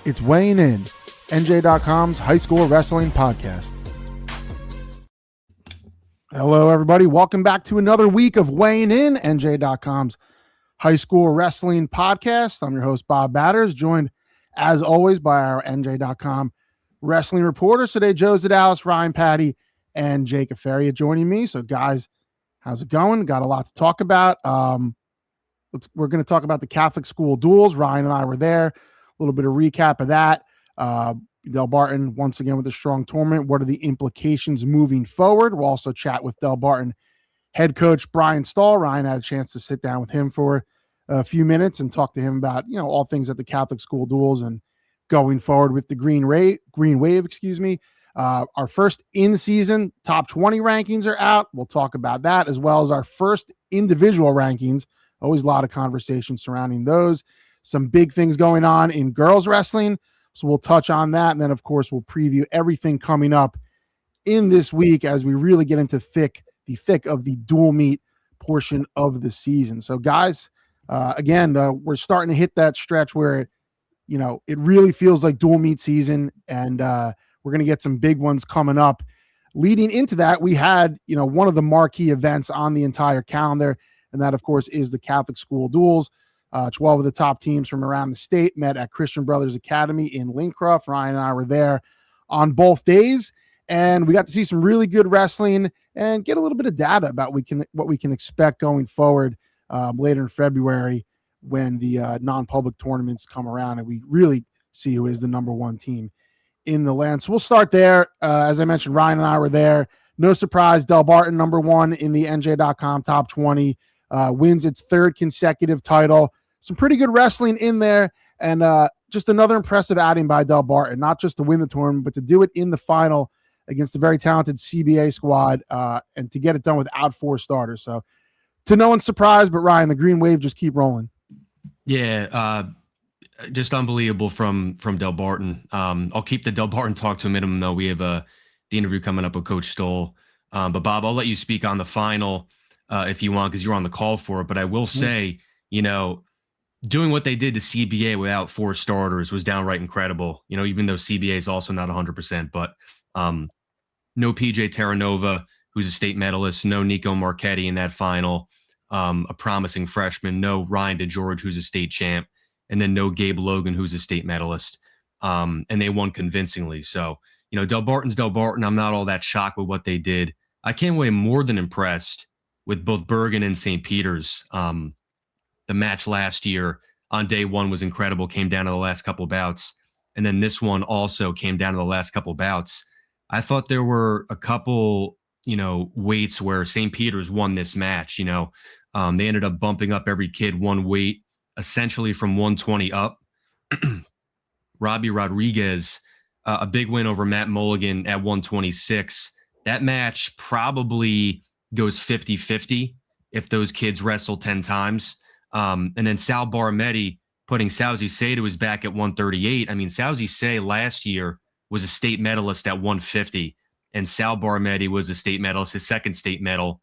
It's weighing in, NJ.com's high school wrestling podcast. Hello, everybody. Welcome back to another week of weighing in, NJ.com's high school wrestling podcast. I'm your host, Bob Batters, joined as always by our NJ.com wrestling reporters today, Joe Zedalis, Ryan, Patti, and Jake Aferiat joining me. So, guys, how's it going? Got a lot to talk about. We're going to talk about the Catholic school duels. Ryan and I were there. A little bit of recap of that. Delbarton, once again, with a strong tournament. What are the implications moving forward? We'll also chat with Delbarton head coach Bryan Stoll. Ryan had a chance to sit down with him for a few minutes and talk to him about, all things at the Catholic school duels and going forward with the Green Wave. Our first in-season top 20 rankings are out. We'll talk about that, as well as our first individual rankings. Always a lot of conversation surrounding those. Some big things going on in girls wrestling. So we'll touch on that. And then, of course, we'll preview everything coming up in this week as we really get into the thick of the dual meet portion of the season. So, guys, we're starting to hit that stretch where, it really feels like dual meet season. And we're going to get some big ones coming up. Leading into that, we had, one of the marquee events on the entire calendar. And that, of course, is the Catholic school duels. 12 of the top teams from around the state met at Christian Brothers Academy in Lincroft. Ryan and I were there on both days, and we got to see some really good wrestling and get a little bit of data about what we can expect going forward later in February when the non-public tournaments come around and we really see who is the number one team in the land. So we'll start there. As I mentioned, Ryan and I were there. No surprise, Delbarton, number one in the NJ.com top 20, wins its third consecutive title. Some pretty good wrestling in there, and just another impressive outing by Delbarton, not just to win the tournament, but to do it in the final against a very talented CBA squad, and to get it done without four starters. So, to no one's surprise, but Ryan, the Green Wave just keep rolling. Yeah, just unbelievable from Delbarton. I'll keep the Delbarton talk to a minimum, though. We have the interview coming up with Coach Stoll. But, Bob, I'll let you speak on the final if you want, because you're on the call for it. But I will say, doing what they did to CBA without four starters was downright incredible. Even though CBA is also not 100%, but no PJ Terranova, who's a state medalist, no Nico Marchetti in that final, a promising freshman, no Ryan DeGeorge, who's a state champ, and then no Gabe Logan, who's a state medalist. And they won convincingly. So, Delbarton's Delbarton. I'm not all that shocked with what they did. I came away more than impressed with both Bergen and St. Peter's. The match last year on day one was incredible, came down to the last couple of bouts. And then this one also came down to the last couple of bouts. I thought there were a couple, weights where St. Peter's won this match. They ended up bumping up every kid one weight, essentially from 120 up. Robbie Rodriguez, a big win over Matt Mulligan at 126. That match probably goes 50-50 if those kids wrestle 10 times. And then Sal Barmetti putting Sauzi Say to his back at 138. I mean, Sauzi Say last year was a state medalist at 150, and Sal Barmetti was a state medalist, his second state medal.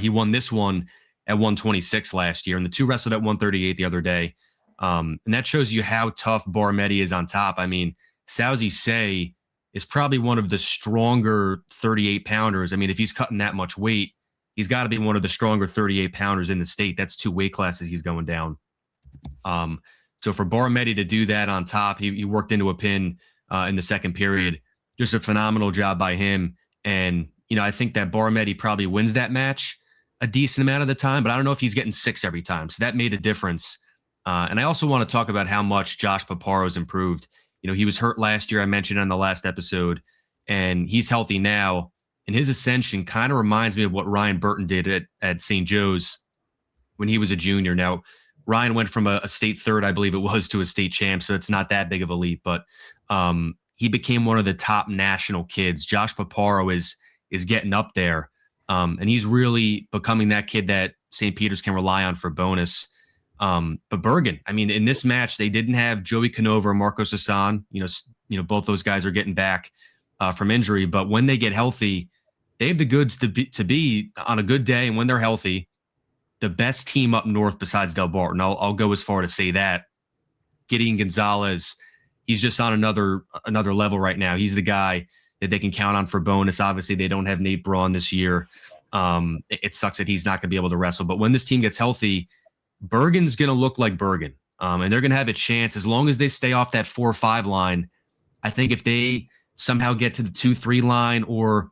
He won this one at 126 last year, and the two wrestled at 138 the other day. And that shows you how tough Barmetti is on top. I mean, Sauzi Say is probably one of the stronger 38-pounders. I mean, if he's cutting that much weight, he's got to be one of the stronger 38-pounders in the state. That's two weight classes he's going down. So for Barmetti to do that on top, he worked into a pin in the second period. Just a phenomenal job by him. And, I think that Barmetti probably wins that match a decent amount of the time, but I don't know if he's getting 6 every time. So that made a difference. And I also want to talk about how much Josh Paparo's improved. He was hurt last year, I mentioned on the last episode, and he's healthy now. And his ascension kind of reminds me of what Ryan Burton did at St. Joe's when he was a junior. Now, Ryan went from a state third, I believe it was, to a state champ, so it's not that big of a leap. But he became one of the top national kids. Josh Paparo is getting up there, and he's really becoming that kid that St. Peter's can rely on for bonus. But Bergen, I mean, in this match, they didn't have Joey Canova or Marcos Hassan. Both those guys are getting back from injury, but when they get healthy, they have the goods to be on a good day, and when they're healthy, the best team up north besides Delbarton. I'll go as far to say that. Gideon Gonzalez he's just on another level right now. He's the guy that they can count on for bonus. Obviously, they don't have Nate Braun this year. It sucks that he's not going to be able to wrestle. But when this team gets healthy, Bergen's going to look like Bergen. And they're going to have a chance as long as they stay off that 4-5 line. I think if they somehow get to the 2-3 line, or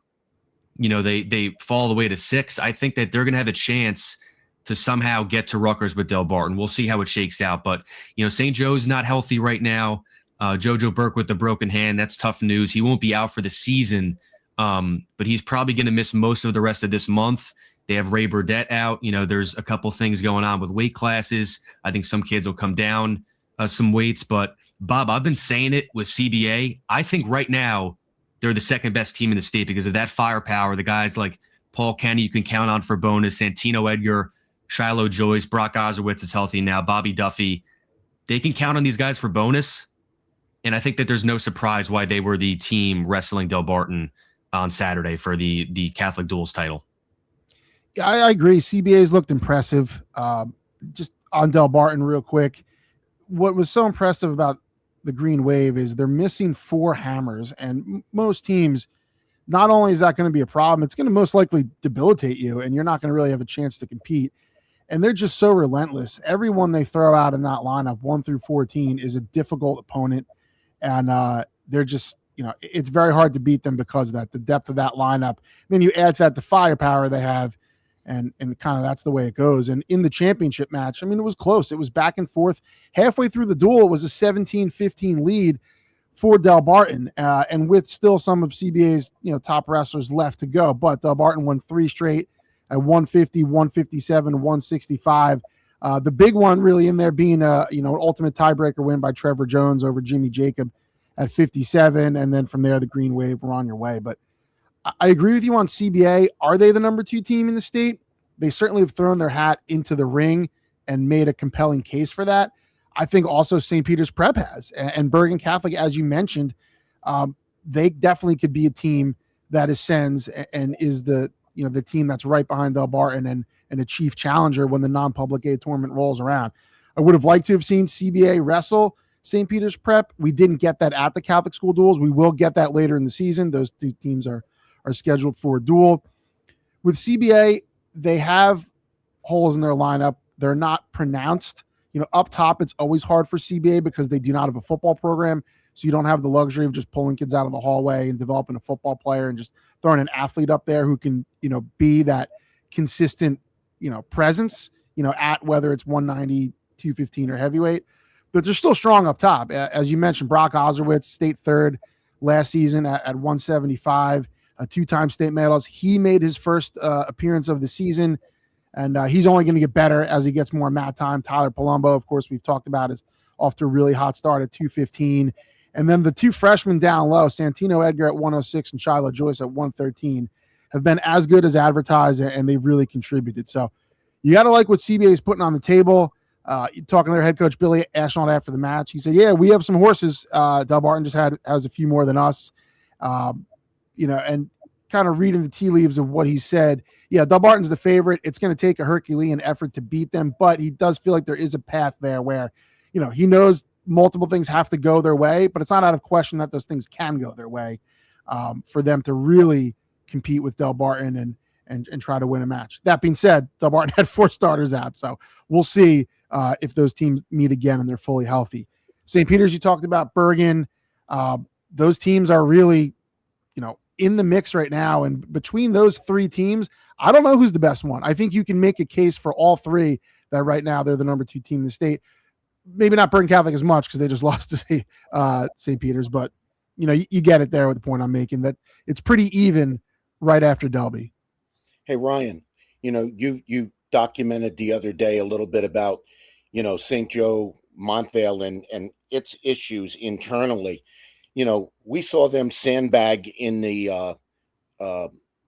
they fall all the way to 6, I think that they're going to have a chance to somehow get to Rutgers with Delbarton. We'll see how it shakes out. But St. Joe's not healthy right now. JoJo Burke with the broken hand, that's tough news. He won't be out for the season, but he's probably going to miss most of the rest of this month. They have Ray Burdett out. There's a couple things going on with weight classes. I think some kids will come down some weights. But, Bob, I've been saying it with CBA. I think right now they're the second best team in the state because of that firepower. The guys like Paul Kenny you can count on for bonus, Santino Edgar, Shiloh Joyce, Brock Ozerwitz is healthy now, Bobby Duffy. They can count on these guys for bonus. And I think that there's no surprise why they were the team wrestling Delbarton on Saturday for the Catholic Duels title. Yeah, I agree. CBA's looked impressive. Just on Delbarton real quick, what was so impressive about the Green Wave is they're missing 4 hammers, and most teams, not only is that going to be a problem, it's going to most likely debilitate you, and you're not going to really have a chance to compete. And they're just so relentless. Everyone they throw out in that lineup, 1 through 14, is a difficult opponent, and they're just, it's very hard to beat them because of that, the depth of that lineup. Then you add to that the firepower they have, and kind of that's the way it goes. And in the championship match, it was close. It was back and forth. Halfway through the duel, it was a 17-15 lead for Delbarton, and with still some of CBA's top wrestlers left to go. But Delbarton won 3 straight at 150, 157, 165. The big one really in there being an ultimate tiebreaker win by Trevor Jones over Jimmy Jacob at 57, and then from there the Green Wave were on your way. But I agree with you on CBA. Are they the number 2 team in the state? They certainly have thrown their hat into the ring and made a compelling case for that. I think also St. Peter's Prep has, and Bergen Catholic, as you mentioned, they definitely could be a team that ascends and is the team that's right behind Delbarton and a chief challenger when the non-public aid tournament rolls around. I would have liked to have seen CBA wrestle St. Peter's Prep. We didn't get that at the Catholic School Duels. We will get that later in the season. Those 2 teams are scheduled for a duel. With CBA, they have holes in their lineup. They're not pronounced. Up top, it's always hard for CBA because they do not have a football program. So you don't have the luxury of just pulling kids out of the hallway and developing a football player and just throwing an athlete up there who can, be that consistent, presence, at whether it's 190, 215 or heavyweight. But they're still strong up top. As you mentioned, Brock Ozerwitz, state third last season at 175. 2-time state medals. He made his first appearance of the season, and he's only going to get better as he gets more mat time. Tyler Palumbo, of course, we've talked about, is off to a really hot start at 215. And then the 2 freshmen down low, Santino Edgar at 106 and Shiloh Joyce at 113, have been as good as advertised, and they've really contributed. So you got to like what CBA is putting on the table. Talking to their head coach, Billy Ashnault, after the match, he said, yeah, we have some horses. Delbarton just has a few more than us. And kind of reading the tea leaves of what he said. Yeah, Delbarton's the favorite. It's going to take a Herculean effort to beat them, but he does feel like there is a path there where, he knows multiple things have to go their way, but it's not out of question that those things can go their way for them to really compete with Delbarton and try to win a match. That being said, Delbarton had 4 starters out, so we'll see if those teams meet again and they're fully healthy. St. Peter's, you talked about, Bergen. Those teams are really, in the mix right now. And between those 3 teams, I don't know who's the best one. I think you can make a case for all 3 that right now they're the number 2 team in the state. Maybe not Bergen Catholic as much because they just lost to St. Peter's, but you get it there with the point I'm making, that it's pretty even right after Delby. Hey, Ryan, you documented the other day a little bit about, St. Joe Montvale and its issues internally. We saw them sandbag in the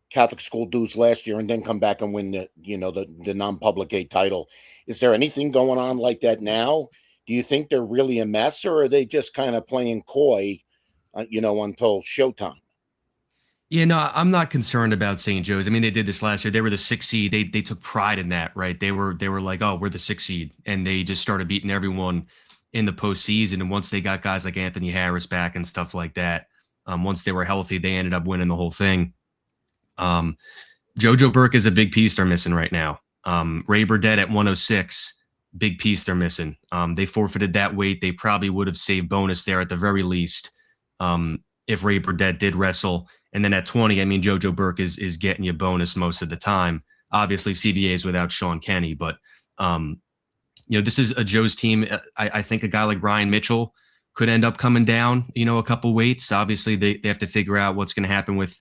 Catholic School Dues last year and then come back and win the non-public aid title. Is there anything going on like that now? Do you think they're really a mess, or are they just kind of playing coy, until showtime? Yeah, no, I'm not concerned about St. Joe's. I mean, they did this last year. They were the 6th seed. They took pride in that, right? They were like, oh, we're the 6th seed, and they just started beating everyone in the postseason. And once they got guys like Anthony Harris back and stuff like that, once they were healthy, they ended up winning the whole thing. JoJo Burke is a big piece they're missing right now. Ray Burdett at 106, big piece they're missing. They forfeited that weight. They probably would have saved bonus there at the very least if Ray Burdett did wrestle. And then at 20, I mean, JoJo Burke is getting you bonus most of the time. Obviously, CBA is without Sean Kenny, but this is a Joe's team. I think a guy like Ryan Mitchell could end up coming down, a couple weights. Obviously, they have to figure out what's going to happen with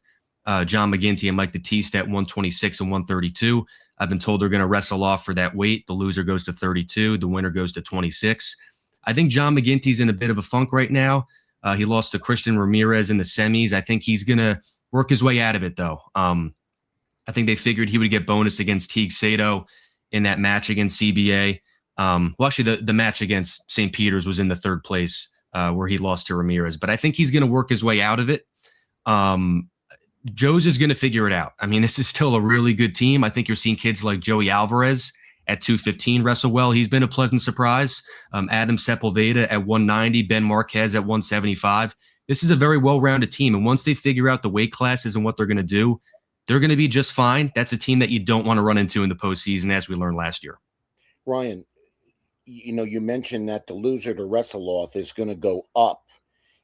John McGinty and Mike Batista at 126 and 132. I've been told they're going to wrestle off for that weight. The loser goes to 32. The winner goes to 26. I think John McGinty's in a bit of a funk right now. He lost to Christian Ramirez in the semis. I think he's going to work his way out of it, though. I think they figured he would get bonus against Teague Sato in that match against CBA. Actually, the match against St. Peter's was in the third place where he lost to Ramirez. But I think he's going to work his way out of it. Joe's is going to figure it out. I mean, this is still a really good team. I think you're seeing kids like Joey Alvarez at 215 wrestle well. He's been a pleasant surprise. Adam Sepulveda at 190, Ben Marquez at 175. This is a very well-rounded team. And once they figure out the weight classes and what they're going to do, they're going to be just fine. That's a team that you don't want to run into in the postseason, as we learned last year. Ryan, you mentioned that the loser to wrestle off is going to go up.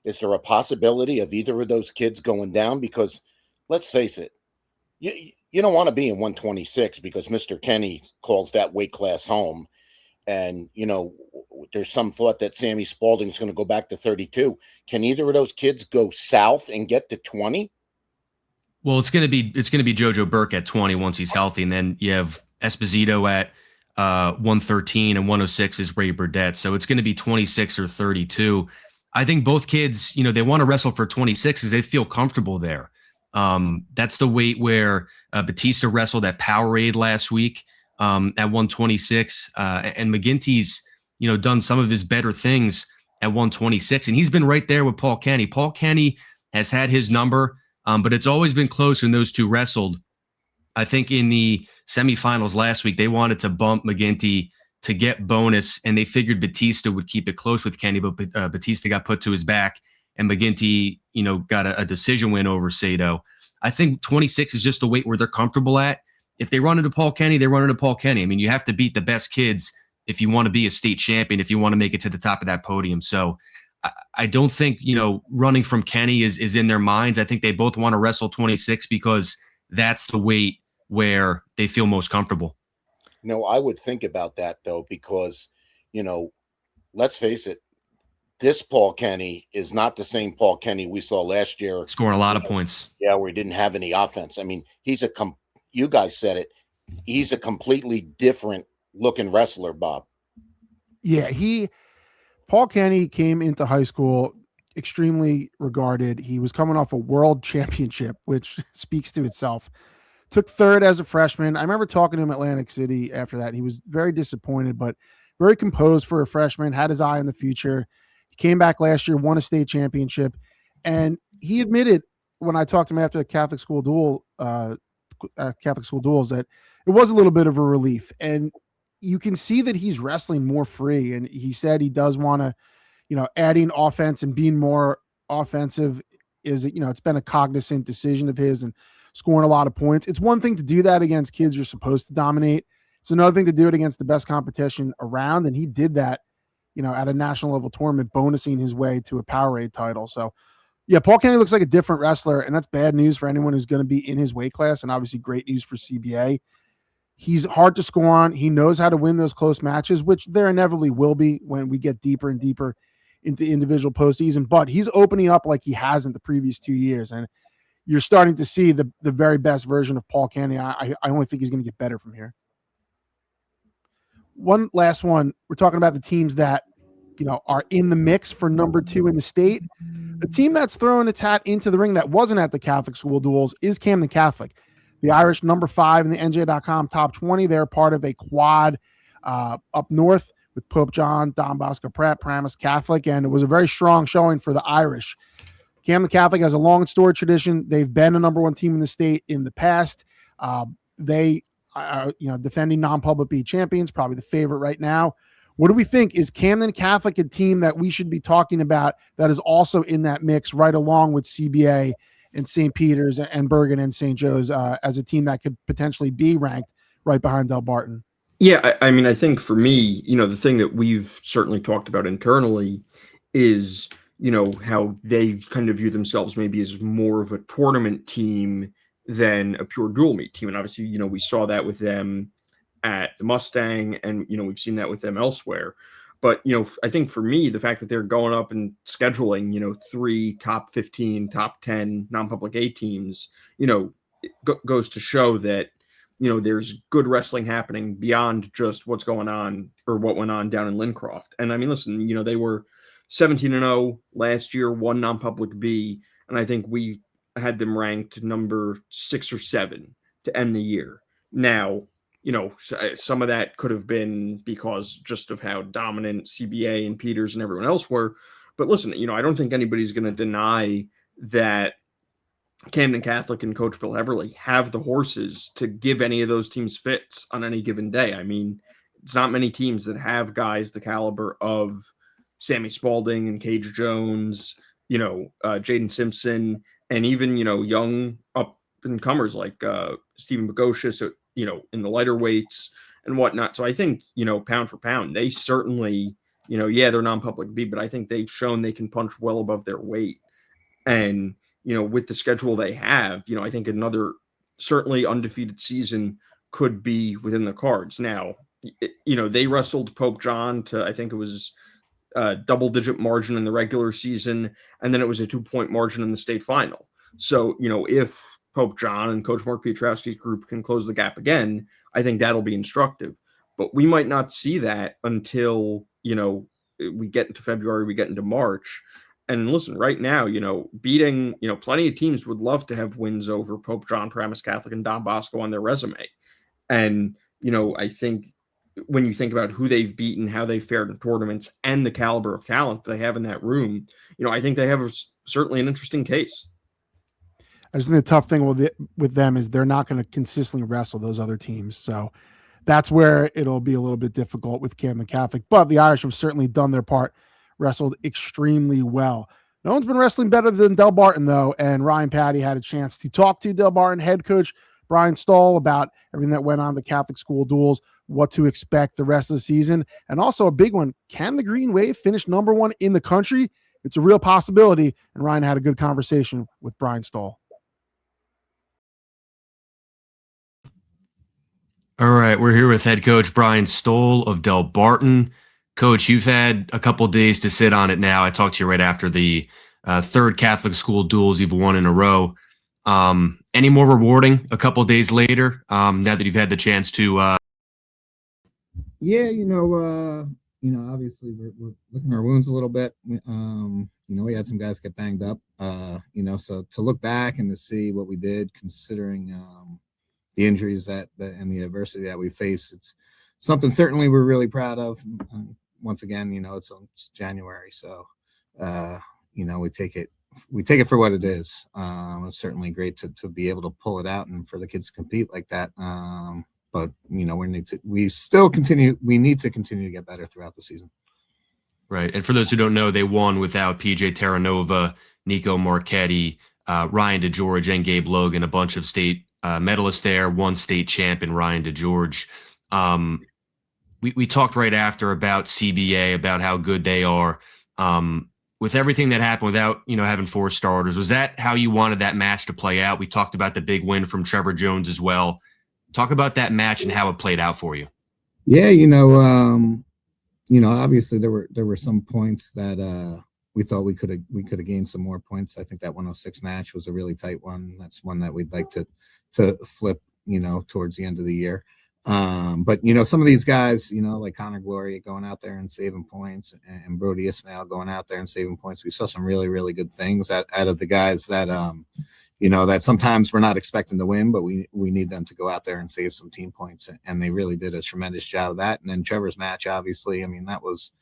Is there a possibility of either of those kids going down? Because let's face it, you don't want to be in 126 because Mr. Kenny calls that weight class home. And, there's some thought that Sammy Spalding is going to go back to 32. Can either of those kids go south and get to 20? Well, it's going to be JoJo Burke at 20 once he's healthy. And then you have Esposito at 113 and 106 is Ray Burdett. So it's going to be 26 or 32. I think both kids, they want to wrestle for 26 because they feel comfortable there. That's the weight where Batista wrestled at Powerade last week at 126. And McGinty's, done some of his better things at 126. And he's been right there with Paul Kenny. Paul Kenny has had his number, but it's always been close when those two wrestled. I think in the semifinals last week, they wanted to bump McGinty to get bonus, and they figured Batista would keep it close with Kenny, but Batista got put to his back, and McGinty, got a decision win over Sato. I think 26 is just the weight where they're comfortable at. If they run into Paul Kenny, they run into Paul Kenny. I mean, you have to beat the best kids if you want to be a state champion, if you want to make it to the top of that podium. So I don't think, running from Kenny is in their minds. I think they both want to wrestle 26 because that's the weight where they feel most comfortable. I would think about that, though, because, let's face it, this Paul Kenny is not the same Paul Kenny we saw last year. Scoring a lot of points. Yeah, where he didn't have any offense. I mean, you guys said it, he's a completely different looking wrestler, Bob. Yeah, Paul Kenny came into high school extremely regarded. He was coming off a world championship, which speaks to itself. Took third as a freshman. I remember talking to him in Atlantic City after that. He was very disappointed, but very composed for a freshman, had his eye on the future. He came back last year, won a state championship, and he admitted when I talked to him after the Catholic school duels that it was a little bit of a relief. And you can see that he's wrestling more free. And he said he does want to, adding offense and being more offensive is, it's been a cognizant decision of his and scoring a lot of points. It's one thing to do that against kids you're supposed to dominate. It's another thing to do it against the best competition around. And he did that, at a national level tournament, bonusing his way to a Powerade title. So yeah, Paul Kenny looks like a different wrestler, and that's bad news for anyone who's going to be in his weight class, and obviously great news for CBA. He's hard to score on. He knows how to win those close matches, which there inevitably will be when we get deeper and deeper into individual postseason. But he's opening up like he hasn't the previous 2 years, and you're starting to see the very best version of Paul Kenny. I only think he's going to get better from here. One last one. We're talking about the teams that are in the mix for number 2 in the state. The team that's throwing its hat into the ring that wasn't at the Catholic school duels is Camden Catholic. The Irish, number 5 in the NJ.com top 20. They're part of a quad up north with Pope John, Don Bosco Pratt, Paramus Catholic, and it was a very strong showing for the Irish. Camden Catholic has a long and storied tradition. They've been a number 1 team in the state in the past. They are, defending non-public B champions, probably the favorite right now. What do we think? Is Camden Catholic a team that we should be talking about that is also in that mix right along with CBA and St. Peter's and Bergen and St. Joe's as a team that could potentially be ranked right behind Delbarton? Yeah, I mean, I think for me, the thing that we've certainly talked about internally is, how they kind of view themselves maybe as more of a tournament team than a pure dual meet team. And obviously, we saw that with them at the Mustang, and, we've seen that with them elsewhere. But, I think for me, the fact that they're going up and scheduling, 3 top 15, top 10 non-public A teams, goes to show that, there's good wrestling happening beyond just what's going on or what went on down in Lincroft. And I mean, listen, they were 17-0 last year, 1 non-public B, and I think we had them ranked number 6 or 7 to end the year. Now, some of that could have been because just of how dominant CBA and Peters and everyone else were. But listen, I don't think anybody's going to deny that Camden Catholic and Coach Bill Everly have the horses to give any of those teams fits on any given day. I mean, it's not many teams that have guys the caliber of Sammy Spalding and Cage Jones, Jaden Simpson, and even, young up-and-comers like Stephen Bogosius, in the lighter weights and whatnot. So I think, pound for pound, they certainly, they're non-public B, but I think they've shown they can punch well above their weight. And, with the schedule they have, I think another certainly undefeated season could be within the cards. Now, they wrestled Pope John to, I think it was a double-digit margin in the regular season, and then it was a 2-point margin in the state final. So, if Pope John and Coach Mark Piotrowski's group can close the gap again, I think that'll be instructive. But we might not see that until, we get into February, we get into March. And listen, right now, beating, plenty of teams would love to have wins over Pope John, Paramus Catholic, and Don Bosco on their resume. And, I think when you think about who they've beaten, how they fared in tournaments, and the caliber of talent they have in that room, I think they have certainly an interesting case. I just think the tough thing with them is they're not going to consistently wrestle those other teams. So that's where it'll be a little bit difficult with Camden Catholic. But the Irish have certainly done their part, wrestled extremely well. No one's been wrestling better than Delbarton, though, and Ryan Patti had a chance to talk to Delbarton head coach Bryan Stoll about everything that went on the Catholic school duels, what to expect the rest of the season, and also a big one. Can the Green Wave finish number 1 in the country? It's a real possibility, and Ryan had a good conversation with Bryan Stoll. All right, we're here with head coach Bryan Stoll of Delbarton. Coach, you've had a couple days to sit on it now. I talked to you right after the 3rd Catholic school duels you've won in a row. Any more rewarding a couple days later, now that you've had the chance to? Yeah, obviously we're looking at our wounds a little bit. We had some guys get banged up, so to look back and to see what we did, considering the injuries that and the adversity that we face, it's something certainly we're really proud of. Once again, it's January, so we take it for what it is. It's certainly great to be able to pull it out and for the kids to compete like that. But we need to continue to get better throughout the season. Right, and for those who don't know, they won without PJ Terranova, Nico Marchetti, Ryan DeGeorge, and Gabe Logan, a bunch of state medalists there, 1 state champ in Ryan DeGeorge. We talked right after about CBA, about how good they are. With everything that happened without, having 4 starters, was that how you wanted that match to play out? We talked about the big win from Trevor Jones as well. Talk about that match and how it played out for you. Yeah, obviously there were some points that we thought we could have gained some more points. I think that 106 match was a really tight one. That's one that we'd like to flip, towards the end of the year. But some of these guys, like Connor Gloria going out there and saving points, and Brody Ismail going out there and saving points. We saw some really, really good things out of the guys that that sometimes we're not expecting to win, but we need them to go out there and save some team points, and they really did a tremendous job of that. And then Trevor's match, obviously, I mean, that was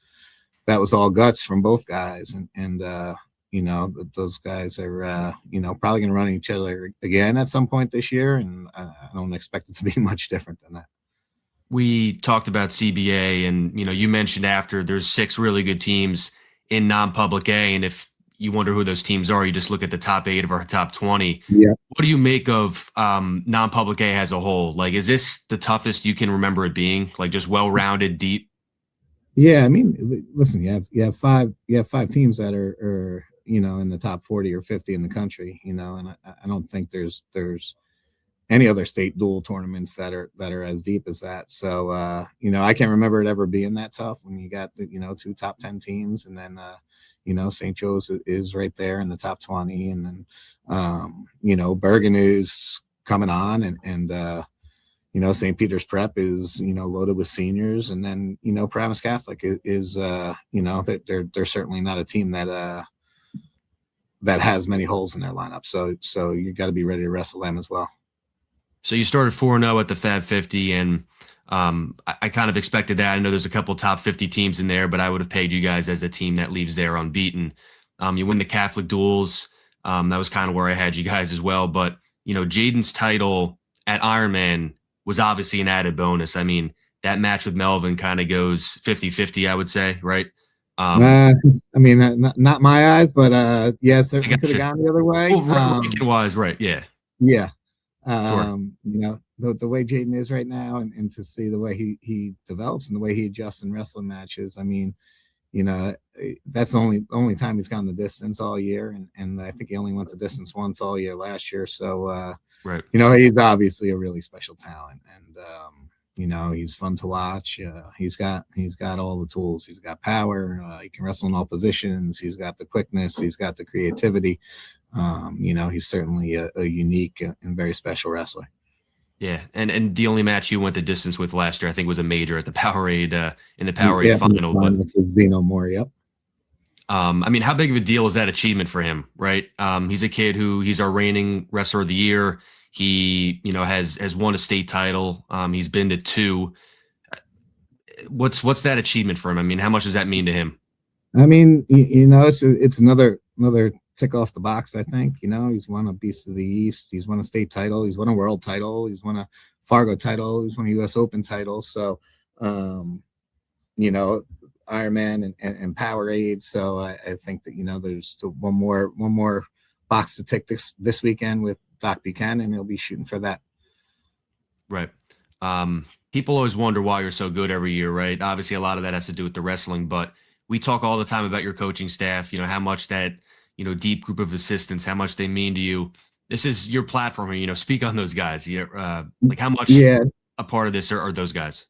all guts from both guys, and those guys are probably going to run each other again at some point this year, and I don't expect it to be much different than that. we talked about CBA, and you mentioned after there's 6 really good teams in non-public A, and if you wonder who those teams are, you just look at the top 8 of our top 20. Yeah. What do you make of non-public A as a whole? Like, is this the toughest you can remember it being? Like, just well-rounded, deep? Yeah, I mean, listen, you have five teams that are in the top 40 or 50 in the country, and I don't think there's any other state dual tournaments that are as deep as that. So I can't remember it ever being that tough when you got 2 top 10 teams, and then St. Joe's is right there in the top 20, and then Bergen is coming on, and St. Peter's Prep is loaded with seniors, and then Paramus Catholic is that they're certainly not a team that has many holes in their lineup. So you got to be ready to wrestle them as well. So you started 4-0 at the Fab 50, and I kind of expected that. I know there's a couple top 50 teams in there, but I would have pegged you guys as the team that leaves there unbeaten. You win the Catholic duels. That was kind of where I had you guys as well. But, Jaden's title at Ironman was obviously an added bonus. I mean, that match with Melvin kind of goes 50-50, I would say, right? I mean, not my eyes, but yeah, certainly could have gone the other way. Ranking-wise, right, yeah. Yeah. Sure. The way Jaden is right now, and to see the way he develops and the way he adjusts in wrestling matches, I mean, that's the only time he's gone the distance all year, and I think he only went the distance once all year last year. So right. He's obviously a really special talent, and he's fun to watch. He's got all the tools. He's got power. He can wrestle in all positions. He's got the quickness. He's got the creativity. He's certainly a unique and very special wrestler. Yeah, and the only match you went the distance with last year, I think, was a major at the Powerade in the Powerade final. But Zeno Moore, yep. I mean, how big of a deal is that achievement for him, right? He's a kid he's our reigning wrestler of the year. He, has won a state title. He's been to 2. What's that achievement for him? I mean, how much does that mean to him? I mean, it's another tick off the box. I think he's won a Beast of the East. He's won a state title. He's won a world title. He's won a Fargo title. He's won a U.S. Open title. So, Ironman and Powerade. So I think that there's still one more box to tick this weekend with Doc Buchanan. He'll be shooting for that. Right. People always wonder why you're so good every year, right? Obviously, a lot of that has to do with the wrestling, but we talk all the time about your coaching staff. How much that deep group of assistants, how much they mean to you. This is your platform. Speak on those guys. Like how much a part of this are those guys?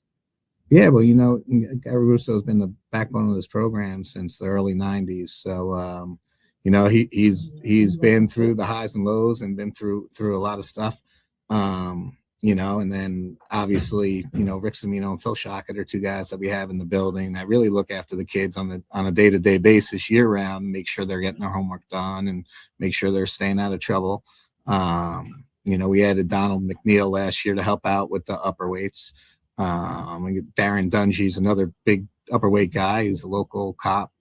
Yeah, well, Gary Russo's been the backbone of this program since the early 90s. So, he's been through the highs and lows and been through a lot of stuff. And then obviously, Rick Semino and Phil Shockett are 2 guys that we have in the building that really look after the kids on a day-to-day basis year round, make sure they're getting their homework done and make sure they're staying out of trouble. We added Donald McNeil last year to help out with the upper weights. Darren Dungy's another big upper weight guy. He's a local cop,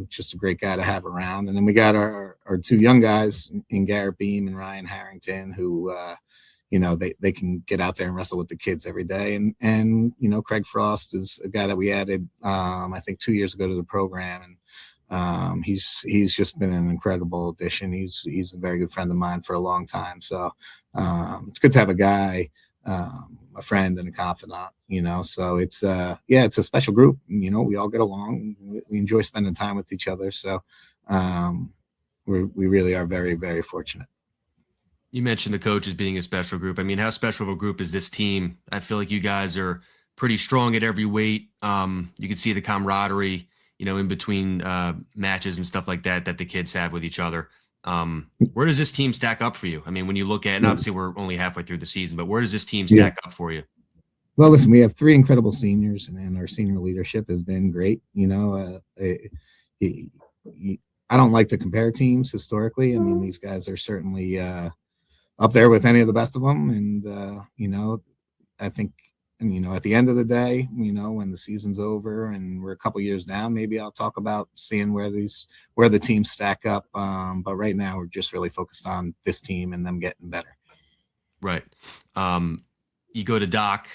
just a great guy to have around. And then we got our 2 young guys in Garrett Beam and Ryan Harrington who, they can get out there and wrestle with the kids every day. And Craig Frost is a guy that we added, I think 2 years ago to the program. And he's just been an incredible addition. He's a very good friend of mine for a long time. So it's good to have a guy, a friend and a confidant, so it's it's a special group. We all get along. We enjoy spending time with each other. So we really are very, very fortunate. You mentioned the coaches being a special group. I mean, how special of a group is this team? I feel like you guys are pretty strong at every weight. You can see the camaraderie, in between matches and stuff like that the kids have with each other. Where does this team stack up for you? I mean, when you look at, and obviously we're only halfway through the season, but where does this team stack up for you? Well, listen, we have 3 incredible seniors, and our senior leadership has been great. I don't like to compare teams historically. I mean, these guys are certainly up there with any of the best of them. And, I think, at the end of the day, when the season's over and we're a couple years down, maybe I'll talk about seeing where the teams stack up. But right now we're just really focused on this team and them getting better. Right. you go to Doc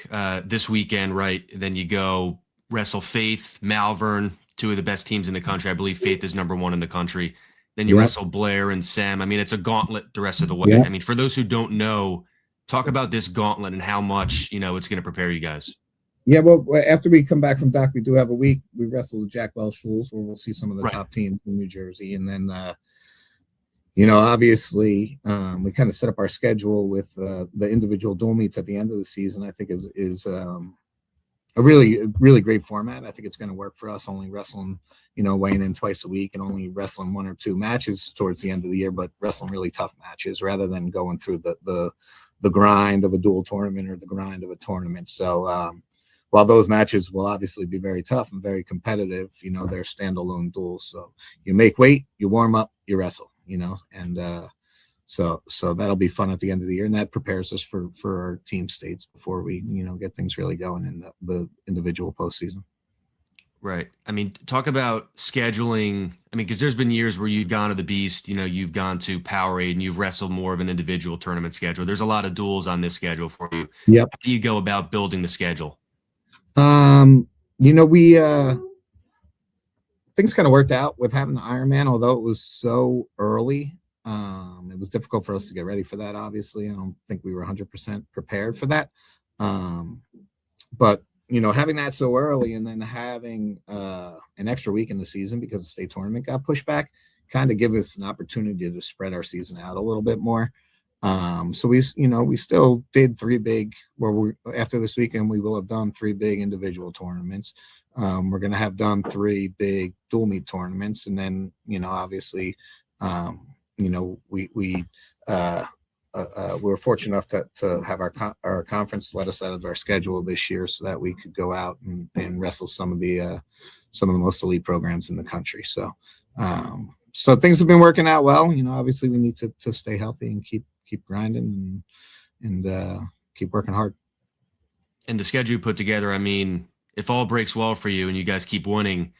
this weekend, right? Then you go wrestle Faith, Malvern, two of the best teams in the country. I believe Faith is number 1 in the country. Then you wrestle Blair and Sam. I mean, it's a gauntlet the rest of the way. I mean, for those who don't know, talk about this gauntlet and how much, it's going to prepare you guys. Yeah, well, after we come back from Doc, we do have a week. We wrestle the Jack Welch Schools, where we'll see some of the top teams in New Jersey. And then, obviously, we kind of set up our schedule with the individual dual meets at the end of the season. I think is a really great format. I think it's going to work for us, only wrestling, weighing in twice a week and only wrestling 1 or 2 matches towards the end of the year, but wrestling really tough matches rather than going through the grind of a dual tournament or the grind of a tournament. So, while those matches will obviously be very tough and very competitive, they're standalone duels. So you make weight, you warm up, you wrestle, and so that'll be fun at the end of the year. And that prepares us for our team states before we, get things really going in the individual postseason. Right. I mean, talk about scheduling. I mean, because there's been years where you've gone to the Beast, you've gone to Powerade and you've wrestled more of an individual tournament schedule. There's a lot of duels on this schedule for you. Yep. How do you go about building the schedule? We things kind of worked out with having the Ironman, although it was so early. It was difficult for us to get ready for that. Obviously, I don't think we were 100% prepared for that. But having that so early and then having an extra week in the season because the state tournament got pushed back, kind of give us an opportunity to spread our season out a little bit more. So we still did 3 big, after this weekend, we will have done 3 big individual tournaments. We're going to have done 3 big dual meet tournaments. And then, obviously, we're fortunate enough to have our conference let us out of our schedule this year so that we could go out and wrestle some of the most elite programs in the country. So, so things have been working out well. Obviously we need to stay healthy and keep grinding and keep working hard. And the schedule you put together, I mean, if all breaks well for you and you guys keep winning,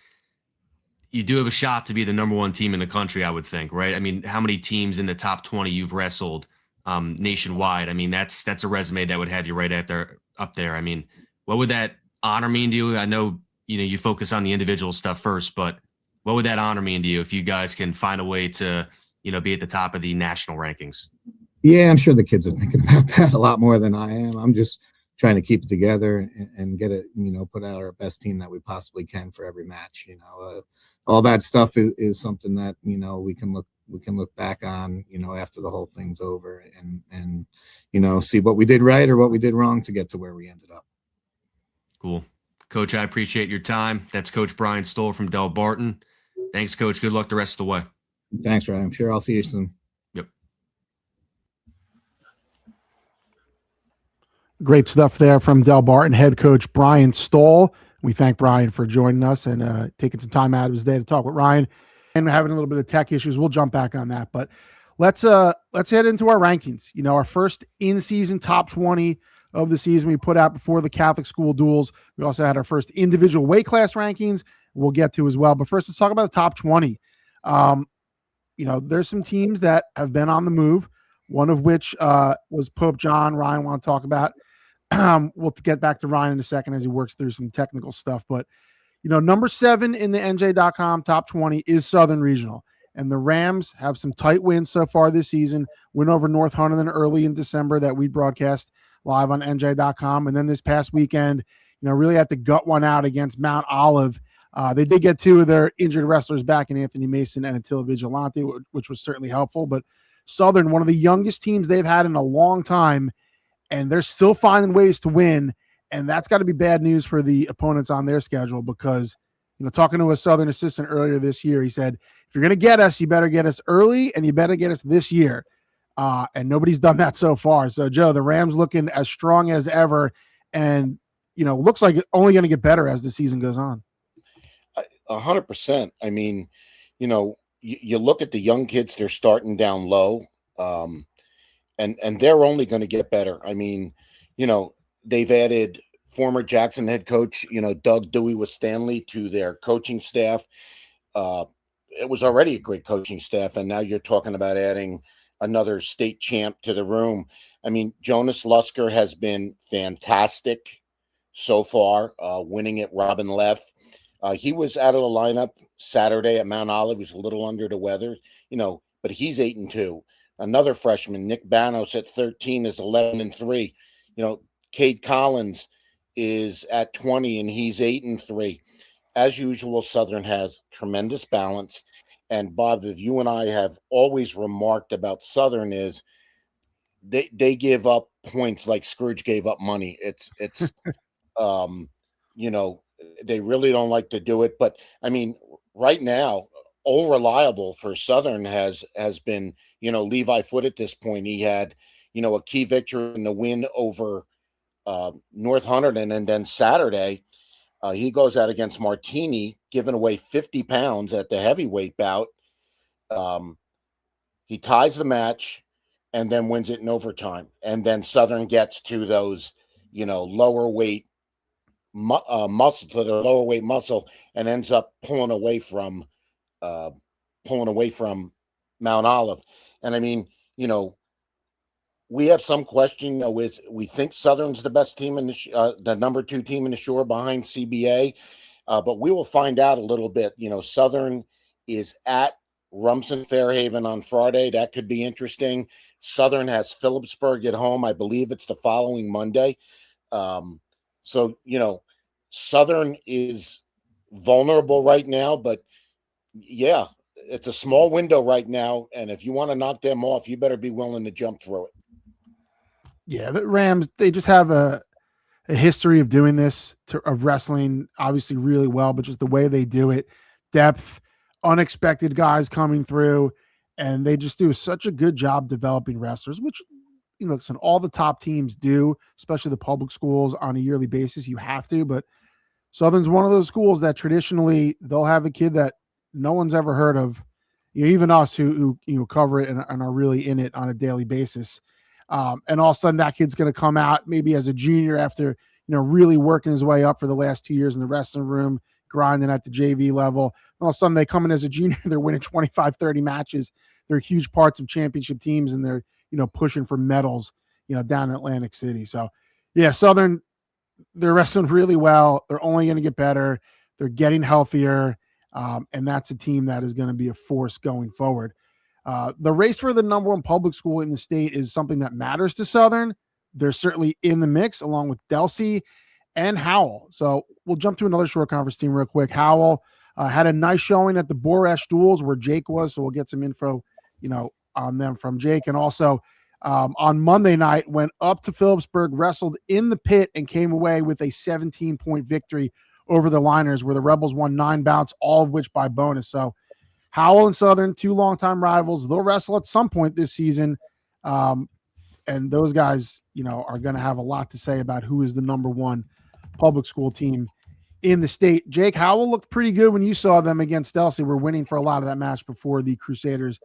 you do have a shot to be the number 1 team in the country, I would think, right? I mean, how many teams in the top 20 you've wrestled nationwide? I mean, that's a resume that would have you right up there. I mean, what would that honor mean to you? I know, you focus on the individual stuff first, but what would that honor mean to you if you guys can find a way to, be at the top of the national rankings? Yeah, I'm sure the kids are thinking about that a lot more than I am. I'm just trying to keep it together and get it, put out our best team that we possibly can for every match. All that stuff is something that, we can look back on, after the whole thing's over and see what we did right or what we did wrong to get to where we ended up. Cool. Coach, I appreciate your time. That's Coach Bryan Stoll from Delbarton. Thanks, Coach. Good luck the rest of the way. Thanks, Ryan. I'm sure I'll see you soon. Great stuff there from Delbarton head coach Bryan Stoll. We thank Bryan for joining us and taking some time out of his day to talk with Ryan. And having a little bit of tech issues, we'll jump back on that. But let's head into our rankings. Our first in-season top 20 of the season we put out before the Catholic school duels. We also had our first individual weight class rankings we'll get to as well. But first, let's talk about the top 20. There's some teams that have been on the move, one of which was Pope John. Ryan want to talk about. We'll get back to Ryan in a second as he works through some technical stuff. But, number 7 in the NJ.com top 20 is Southern Regional. And the Rams have some tight wins so far this season. Win over North Hunterdon early in December that we broadcast live on NJ.com. And then this past weekend, really had to gut one out against Mount Olive. They did get 2 of their injured wrestlers back in Anthony Mason and Attila Vigilante, which was certainly helpful. But Southern, one of the youngest teams they've had in a long time, and they're still finding ways to win. And that's got to be bad news for the opponents on their schedule because, talking to a Southern assistant earlier this year, he said, if you're going to get us, you better get us early and you better get us this year. And nobody's done that so far. So, Joe, the Rams looking as strong as ever and, looks like it's only going to get better as the season goes on. 100%. I mean, you look at the young kids, they're starting down low. And they're only going to get better. I mean, they've added former Jackson head coach, Doug Dewey with Stanley to their coaching staff. It was already a great coaching staff. And now you're talking about adding another state champ to the room. I mean, Jonas Lusker has been fantastic so far, winning at Robin Leff. He was out of the lineup Saturday at Mount Olive. He was a little under the weather, but he's 8-2. Another freshman, Nick Banos, at 13 is 11-3. Cade Collins is at 20 and he's 8-3. As usual, Southern has tremendous balance. And Bob, if you and I have always remarked about Southern is they give up points like Scrooge gave up money. It's they really don't like to do it. But I mean, right now, all reliable for Southern has been, Levi Foote at this point. He had, a key victory in the win over North Hunterdon, and then Saturday, he goes out against Martini, giving away 50 pounds at the heavyweight bout. He ties the match and then wins it in overtime. And then Southern gets to those, lower weight muscle, to their lower weight muscle, and ends up pulling away from Mount Olive. And I mean, we have some question with, we think Southern's the best team in the number 2 team in the Shore behind CBA, but we will find out a little bit. Southern is at Rumson Fairhaven on Friday. That could be interesting. Southern has Phillipsburg at home. I believe it's the following Monday. So, Southern is vulnerable right now, but yeah, it's a small window right now. And if you want to knock them off, you better be willing to jump through it. Yeah, the Rams, they just have a history of doing this, of wrestling obviously really well, but just the way they do it, depth, unexpected guys coming through, and they just do such a good job developing wrestlers, which, listen, all the top teams do, especially the public schools on a yearly basis. You have to, but Southern's one of those schools that traditionally they'll have a kid that no one's ever heard of, even us who cover it and are really in it on a daily basis. And all of a sudden that kid's going to come out maybe as a junior after, really working his way up for the last 2 years in the wrestling room, grinding at the JV level. And all of a sudden they come in as a junior, they're winning 25, 30 matches. They're huge parts of championship teams, and they're, pushing for medals, down in Atlantic City. So yeah, Southern, they're wrestling really well. They're only going to get better. They're getting healthier. And that's a team that is going to be a force going forward. The race for the number 1 public school in the state is something that matters to Southern. They're certainly in the mix along with Delsey and Howell. So we'll jump to another short conference team real quick. Howell had a nice showing at the Boresh duels where Jake was. So we'll get some info, on them from Jake. And also on Monday night, went up to Phillipsburg, wrestled in the pit, and came away with a 17-point victory over the Liners, where the Rebels won 9 bouts, all of which by bonus. So Howell and Southern, 2 longtime rivals. They'll wrestle at some point this season. And those guys, are going to have a lot to say about who is the number 1 public school team in the state. Jake, Howell looked pretty good when you saw them against Delsey. We're winning for a lot of that match before the Crusaders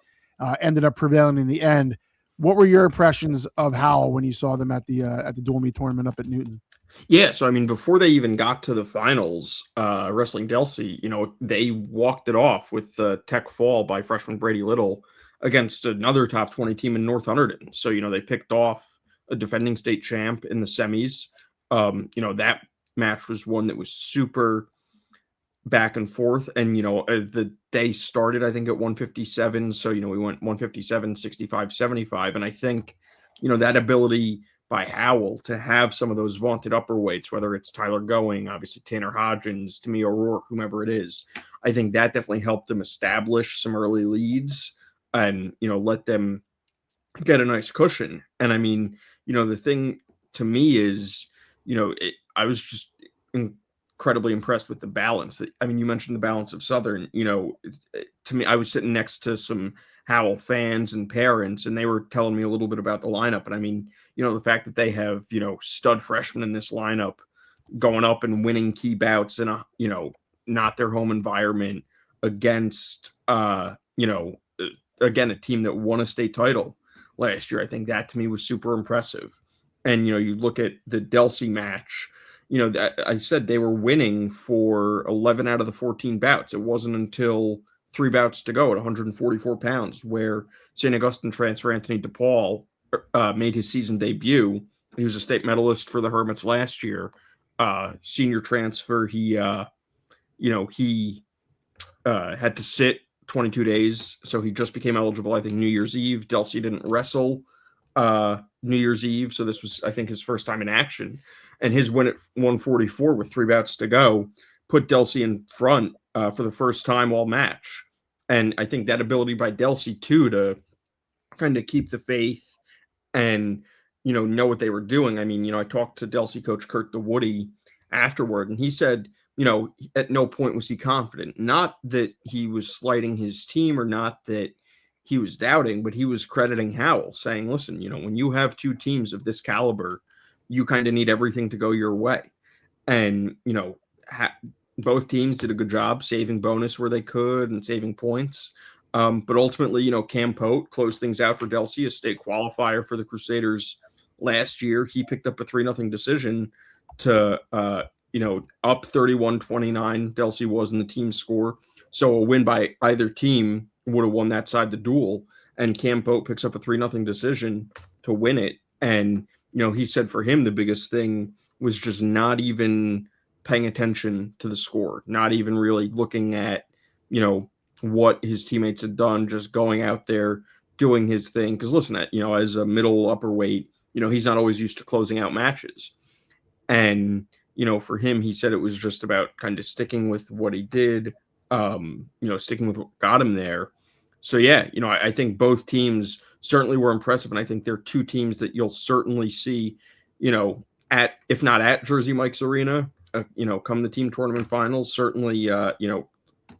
ended up prevailing in the end. What were your impressions of Howell when you saw them at the dual meet tournament up at Newton? Yeah, so I mean, before they even got to the finals, wrestling Delsey, they walked it off with the tech fall by freshman Brady Little against another top 20 team in North Hunterdon. So, they picked off a defending state champ in the semis. That match was one that was super back and forth. And, the day started, I think, at 157. So, we went 157, 65, 75. And I think, that ability by Howell to have some of those vaunted upper weights, whether it's Tyler Going, obviously Tanner Hodgins, to me, O'Rourke, whomever it is, I think that definitely helped them establish some early leads and, let them get a nice cushion. And I mean, the thing to me is, I was just incredibly impressed with the balance. I mean, you mentioned the balance of Southern, to me, I was sitting next to some Howell fans and parents, and they were telling me a little bit about the lineup. And I mean, the fact that they have, stud freshmen in this lineup going up and winning key bouts in a, not their home environment against, again, a team that won a state title last year. I think that to me was super impressive. And, you look at the Delsey match, I said they were winning for 11 out of the 14 bouts. It wasn't until 3 bouts to go at 144 pounds, where St. Augustine transfer Anthony DePaul made his season debut. He was a state medalist for the Hermits last year. Senior transfer, he had to sit 22 days, so he just became eligible, I think, New Year's Eve. Delsey didn't wrestle New Year's Eve, so this was, I think, his first time in action. And his win at 144 with 3 bouts to go put Delsey in front for the first time all match. And I think that ability by Delsey, too, to kind of keep the faith and, know what they were doing. I mean, I talked to Delsey coach Kurt DeWoody afterward, and he said, at no point was he confident. Not that he was slighting his team or not that he was doubting, but he was crediting Howell, saying, listen, when you have 2 teams of this caliber, you kind of need everything to go your way. And, both teams did a good job saving bonus where they could and saving points. But ultimately, Cam Pote closed things out for Delsey, a state qualifier for the Crusaders last year. He picked up a 3-0 decision to, up 31-29. Delsey was in the team score. So a win by either team would have won that side the duel. And Cam Pote picks up a 3-0 decision to win it. And, he said for him, the biggest thing was just not even paying attention to the score, not even really looking at, what his teammates had done, just going out there, doing his thing. Because listen, as a middle upper weight, he's not always used to closing out matches. And, for him, he said it was just about kind of sticking with what he did, sticking with what got him there. So, yeah, I think both teams certainly were impressive. And I think they're 2 teams that you'll certainly see, if not at Jersey Mike's Arena, come the team tournament finals, certainly,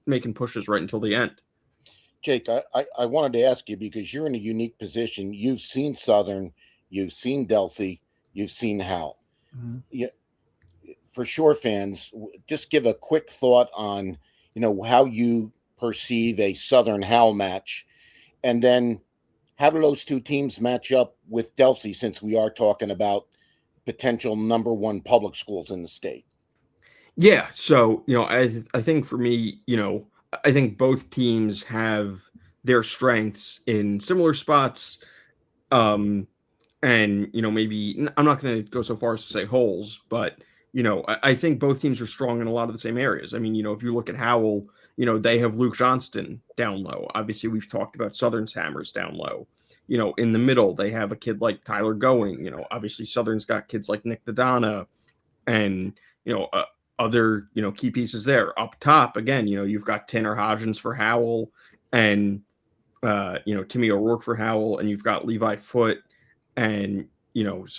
making pushes right until the end. Jake, I wanted to ask you, because you're in a unique position. You've seen Southern, you've seen Delsey, you've seen Howell. Mm-hmm. Yeah, for sure, fans, just give a quick thought on, how you perceive a Southern Howell match, and then how do those 2 teams match up with Delsey, since we are talking about potential #1 public schools in the state? Yeah. So, I think for me, I think both teams have their strengths in similar spots. And, maybe I'm not going to go so far as to say holes, but, I think both teams are strong in a lot of the same areas. I mean, if you look at Howell, they have Luke Johnston down low. Obviously, we've talked about Southern's hammers down low. In the middle, they have a kid like Tyler Going. Obviously, Southern's got kids like Nick Dodonna and, other, key pieces there. Up top, again, you've got Tanner Hodgins for Howell and, Timmy O'Rourke for Howell, and you've got Levi Foote and,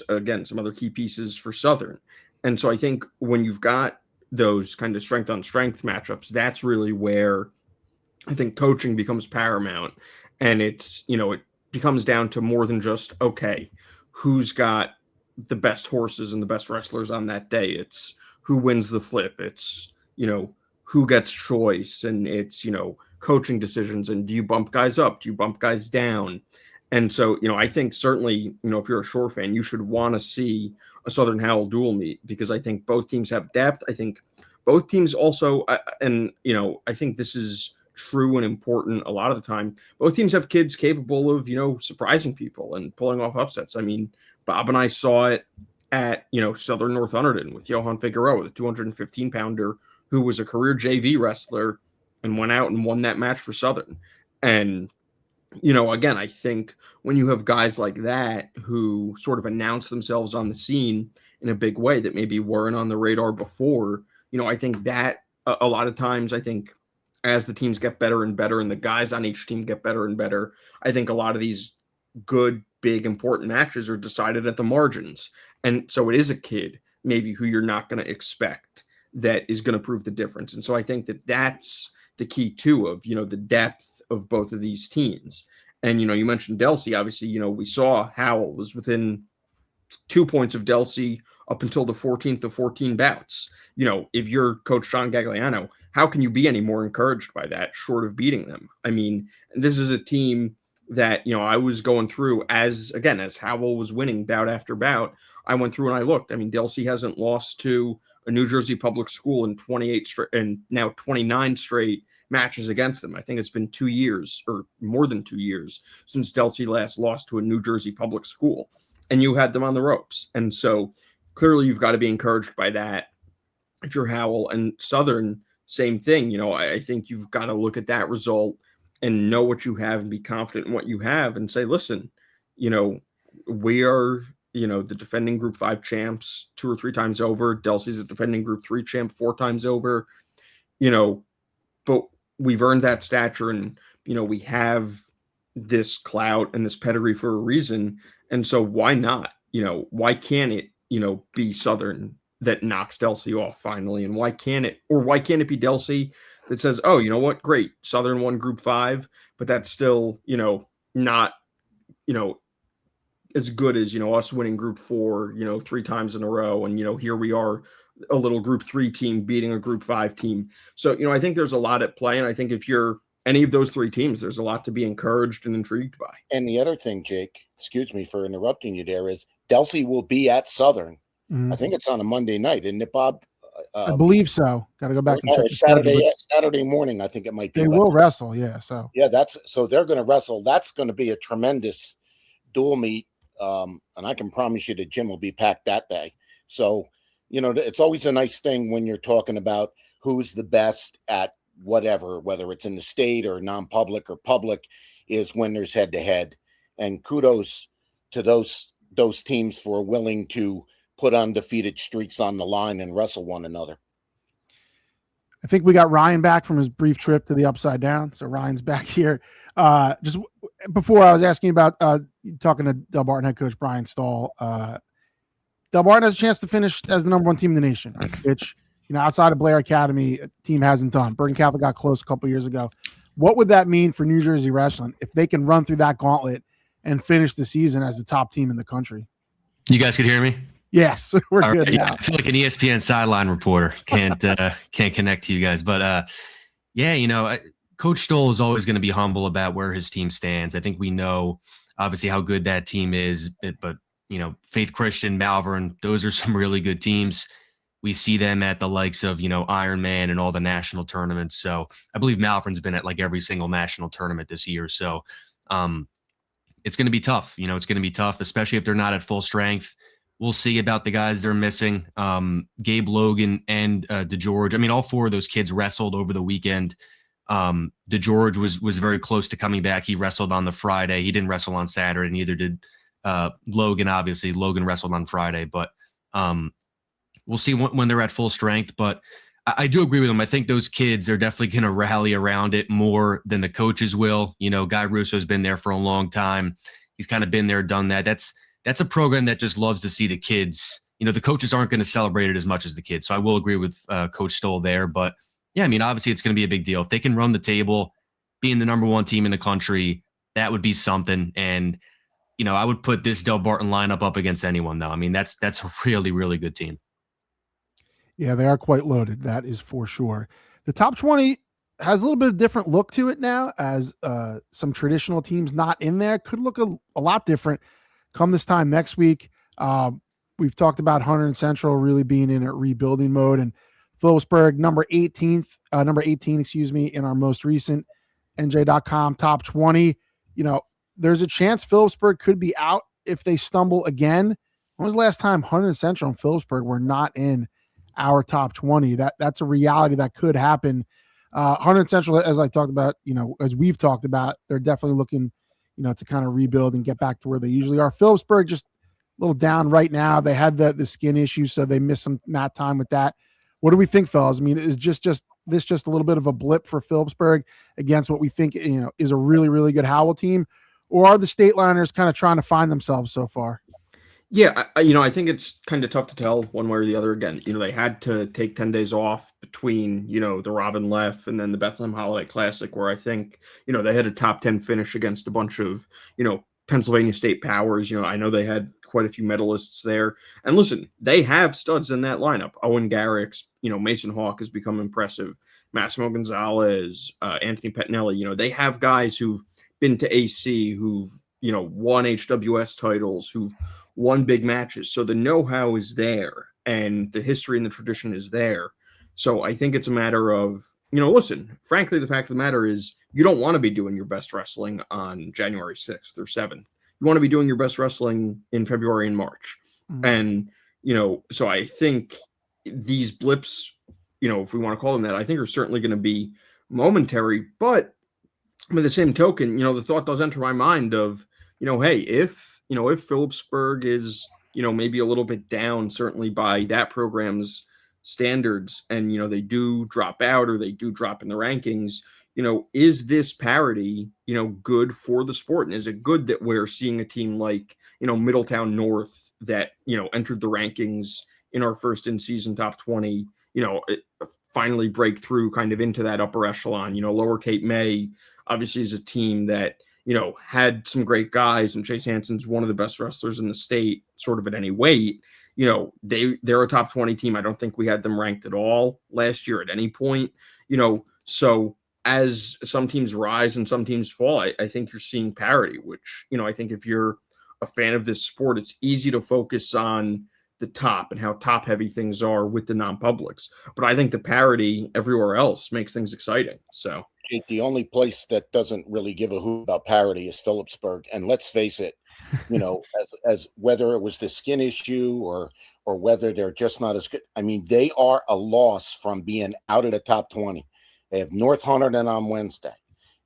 again, some other key pieces for Southern. And so I think when you've got those kind of strength on strength matchups, that's really where I think coaching becomes paramount. And it's, it becomes down to more than just, okay, who's got the best horses and the best wrestlers on that day. It's who wins the flip. It's, who gets choice, and it's, coaching decisions. And do you bump guys up? Do you bump guys down? And so, I think certainly, if you're a Shore fan, you should want to see a Southern Howell dual meet, because I think both teams have depth. I think both teams also, and, I think this is true and important a lot of the time, both teams have kids capable of, surprising people and pulling off upsets. I mean, Bob and I saw it at, Southern North Hunterdon with Johan Figueroa, the 215-pounder who was a career JV wrestler and went out and won that match for Southern. And, again, I think when you have guys like that who sort of announce themselves on the scene in a big way that maybe weren't on the radar before, I think that a lot of times, I think as the teams get better and better and the guys on each team get better and better, I think a lot of these good, big, important matches are decided at the margins. And so it is a kid maybe who you're not going to expect that is going to prove the difference. And so I think that that's the key too of, the depth of both of these teams. And, you mentioned Delsey, obviously, we saw Howell was within 2 points of Delsey up until the 14th of 14 bouts. If you're Coach John Gagliano, how can you be any more encouraged by that short of beating them? I mean, this is a team that, I was going through as Howell was winning bout after bout. I went through and I looked. I mean, Delsey hasn't lost to a New Jersey public school in 28 straight and now 29 straight matches against them. I think it's been 2 years or more than 2 years since Delsey last lost to a New Jersey public school, and you had them on the ropes. And so clearly you've got to be encouraged by that. If you're Howell, and Southern, same thing. I think you've got to look at that result and know what you have and be confident in what you have and say, listen, we are, the defending Group 5 champs 2 or 3 times over. Delsey's a defending Group 3 champ 4 times over, but we've earned that stature, and, we have this clout and this pedigree for a reason. And so why not? Why can't it, be Southern that knocks Delsey off finally? And why can't it be Delsey that says, oh, you know what? Great. Southern won Group 5, but that's still, not, as good as, us winning Group 4, 3 times in a row. And, here we are, a little Group 3 team beating a Group 5 team. So, I think there's a lot at play. And I think if you're any of those 3 teams, there's a lot to be encouraged and intrigued by. And the other thing, Jake, excuse me for interrupting you there, is Delsey will be at Southern. Mm-hmm. I think it's on a Monday night, isn't it, Bob? I believe so. Got to go back and check. Saturday morning, I think it might be. They will wrestle, yeah. So they're going to wrestle. That's going to be a tremendous dual meet, and I can promise you the gym will be packed that day. So, it's always a nice thing when you're talking about who's the best at whatever, whether it's in the state or non-public or public, is when there's head-to-head. And kudos to those teams for willing to put undefeated streaks on the line and wrestle one another. I think we got Ryan back from his brief trip to the Upside Down. So Ryan's back here. Just before I was asking about talking to Delbarton head coach Bryan Stoll. Delbarton has a chance to finish as the number 1 team in the nation, which, outside of Blair Academy, a team hasn't done. Bergen Catholic got close a couple years ago. What would that mean for New Jersey wrestling if they can run through that gauntlet and finish the season as the top team in the country? You guys could hear me? Yes, we're all good. Right. Yeah, I feel like an ESPN sideline reporter. Can't connect to you guys, but Coach Stoll is always going to be humble about where his team stands. I think we know obviously how good that team is, but Faith Christian, Malvern, those are some really good teams. We see them at the likes of Ironman and all the national tournaments. So I believe Malvern's been at like every single national tournament this year. So it's going to be tough. It's going to be tough, especially if they're not at full strength. We'll see about the guys they're missing. Gabe Logan and DeGeorge. I mean, all 4 of those kids wrestled over the weekend. DeGeorge was very close to coming back. He wrestled on the Friday. He didn't wrestle on Saturday, neither did Logan. Obviously, Logan wrestled on Friday, but we'll see when they're at full strength. But I do agree with them. I think those kids are definitely going to rally around it more than the coaches will. Guy Russo's been there for a long time. He's kind of been there, done that. That's a program that just loves to see the kids. The coaches aren't going to celebrate it as much as the kids. So I will agree with Coach Stoll there. But yeah, I mean, obviously it's going to be a big deal. If they can run the table, being the number 1 team in the country, that would be something. And, I would put this Delbarton lineup up against anyone, though. I mean, that's a really, really good team. Yeah, they are quite loaded. That is for sure. The top 20 has a little bit of different look to it now, as some traditional teams not in there could look a lot different come this time next week. We've talked about Hunter and Central really being in a rebuilding mode, and Phillipsburg number 18, in our most recent NJ.com top 20. There's a chance Phillipsburg could be out if they stumble again. When was the last time Hunter and Central and Phillipsburg were not in our top 20? That's a reality that could happen. Hunter and Central, as I talked about, as we've talked about, they're definitely looking, to kind of rebuild and get back to where they usually are. Phillipsburg just a little down right now. They had the skin issue, so they missed some mat time with that. What do we think, fellas? I mean, is just a little bit of a blip for Phillipsburg against what we think, is a really, really good Howell team? Or are the State Liners kind of trying to find themselves so far? Yeah, I think it's kind of tough to tell one way or the other. Again, they had to take 10 days off between, the Robin Leff and then the Bethlehem Holiday Classic, where I think, they had a top 10 finish against a bunch of, Pennsylvania State powers. I know they had quite a few medalists there. And listen, they have studs in that lineup. Owen Garrix, Mason Hawk has become impressive. Massimo Gonzalez, Anthony Pettinelli, they have guys who've been to AC, who've, won HWS titles, who've won big matches. So the know-how is there and the history and the tradition is there. So I think it's a matter of, listen, frankly, the fact of the matter is you don't want to be doing your best wrestling on January 6th or 7th. You want to be doing your best wrestling in February and March. Mhm. And, so I think these blips, if we want to call them that, I think are certainly going to be momentary. But by the same token, the thought does enter my mind of, hey, if Phillipsburg is, maybe a little bit down, certainly by that program's standards, and, they do drop out or they do drop in the rankings, is this parity, good for the sport? And is it good that we're seeing a team like, Middletown North that, entered the rankings in our first in-season top 20, finally break through kind of into that upper echelon? Lower Cape May obviously is a team that, had some great guys, and Chase Hansen's one of the best wrestlers in the state, sort of at any weight. They're a top 20 team. I don't think we had them ranked at all last year at any point, so as some teams rise and some teams fall, I think you're seeing parity, which, I think if you're a fan of this sport, it's easy to focus on the top and how top heavy things are with the non-publics. But I think the parity everywhere else makes things exciting. So The only place that doesn't really give a hoot about parity is Phillipsburg. And let's face it, as whether it was the skin issue or whether they're just not as good. I mean, they are a loss from being out of the top 20. They have North Hunterdon on Wednesday.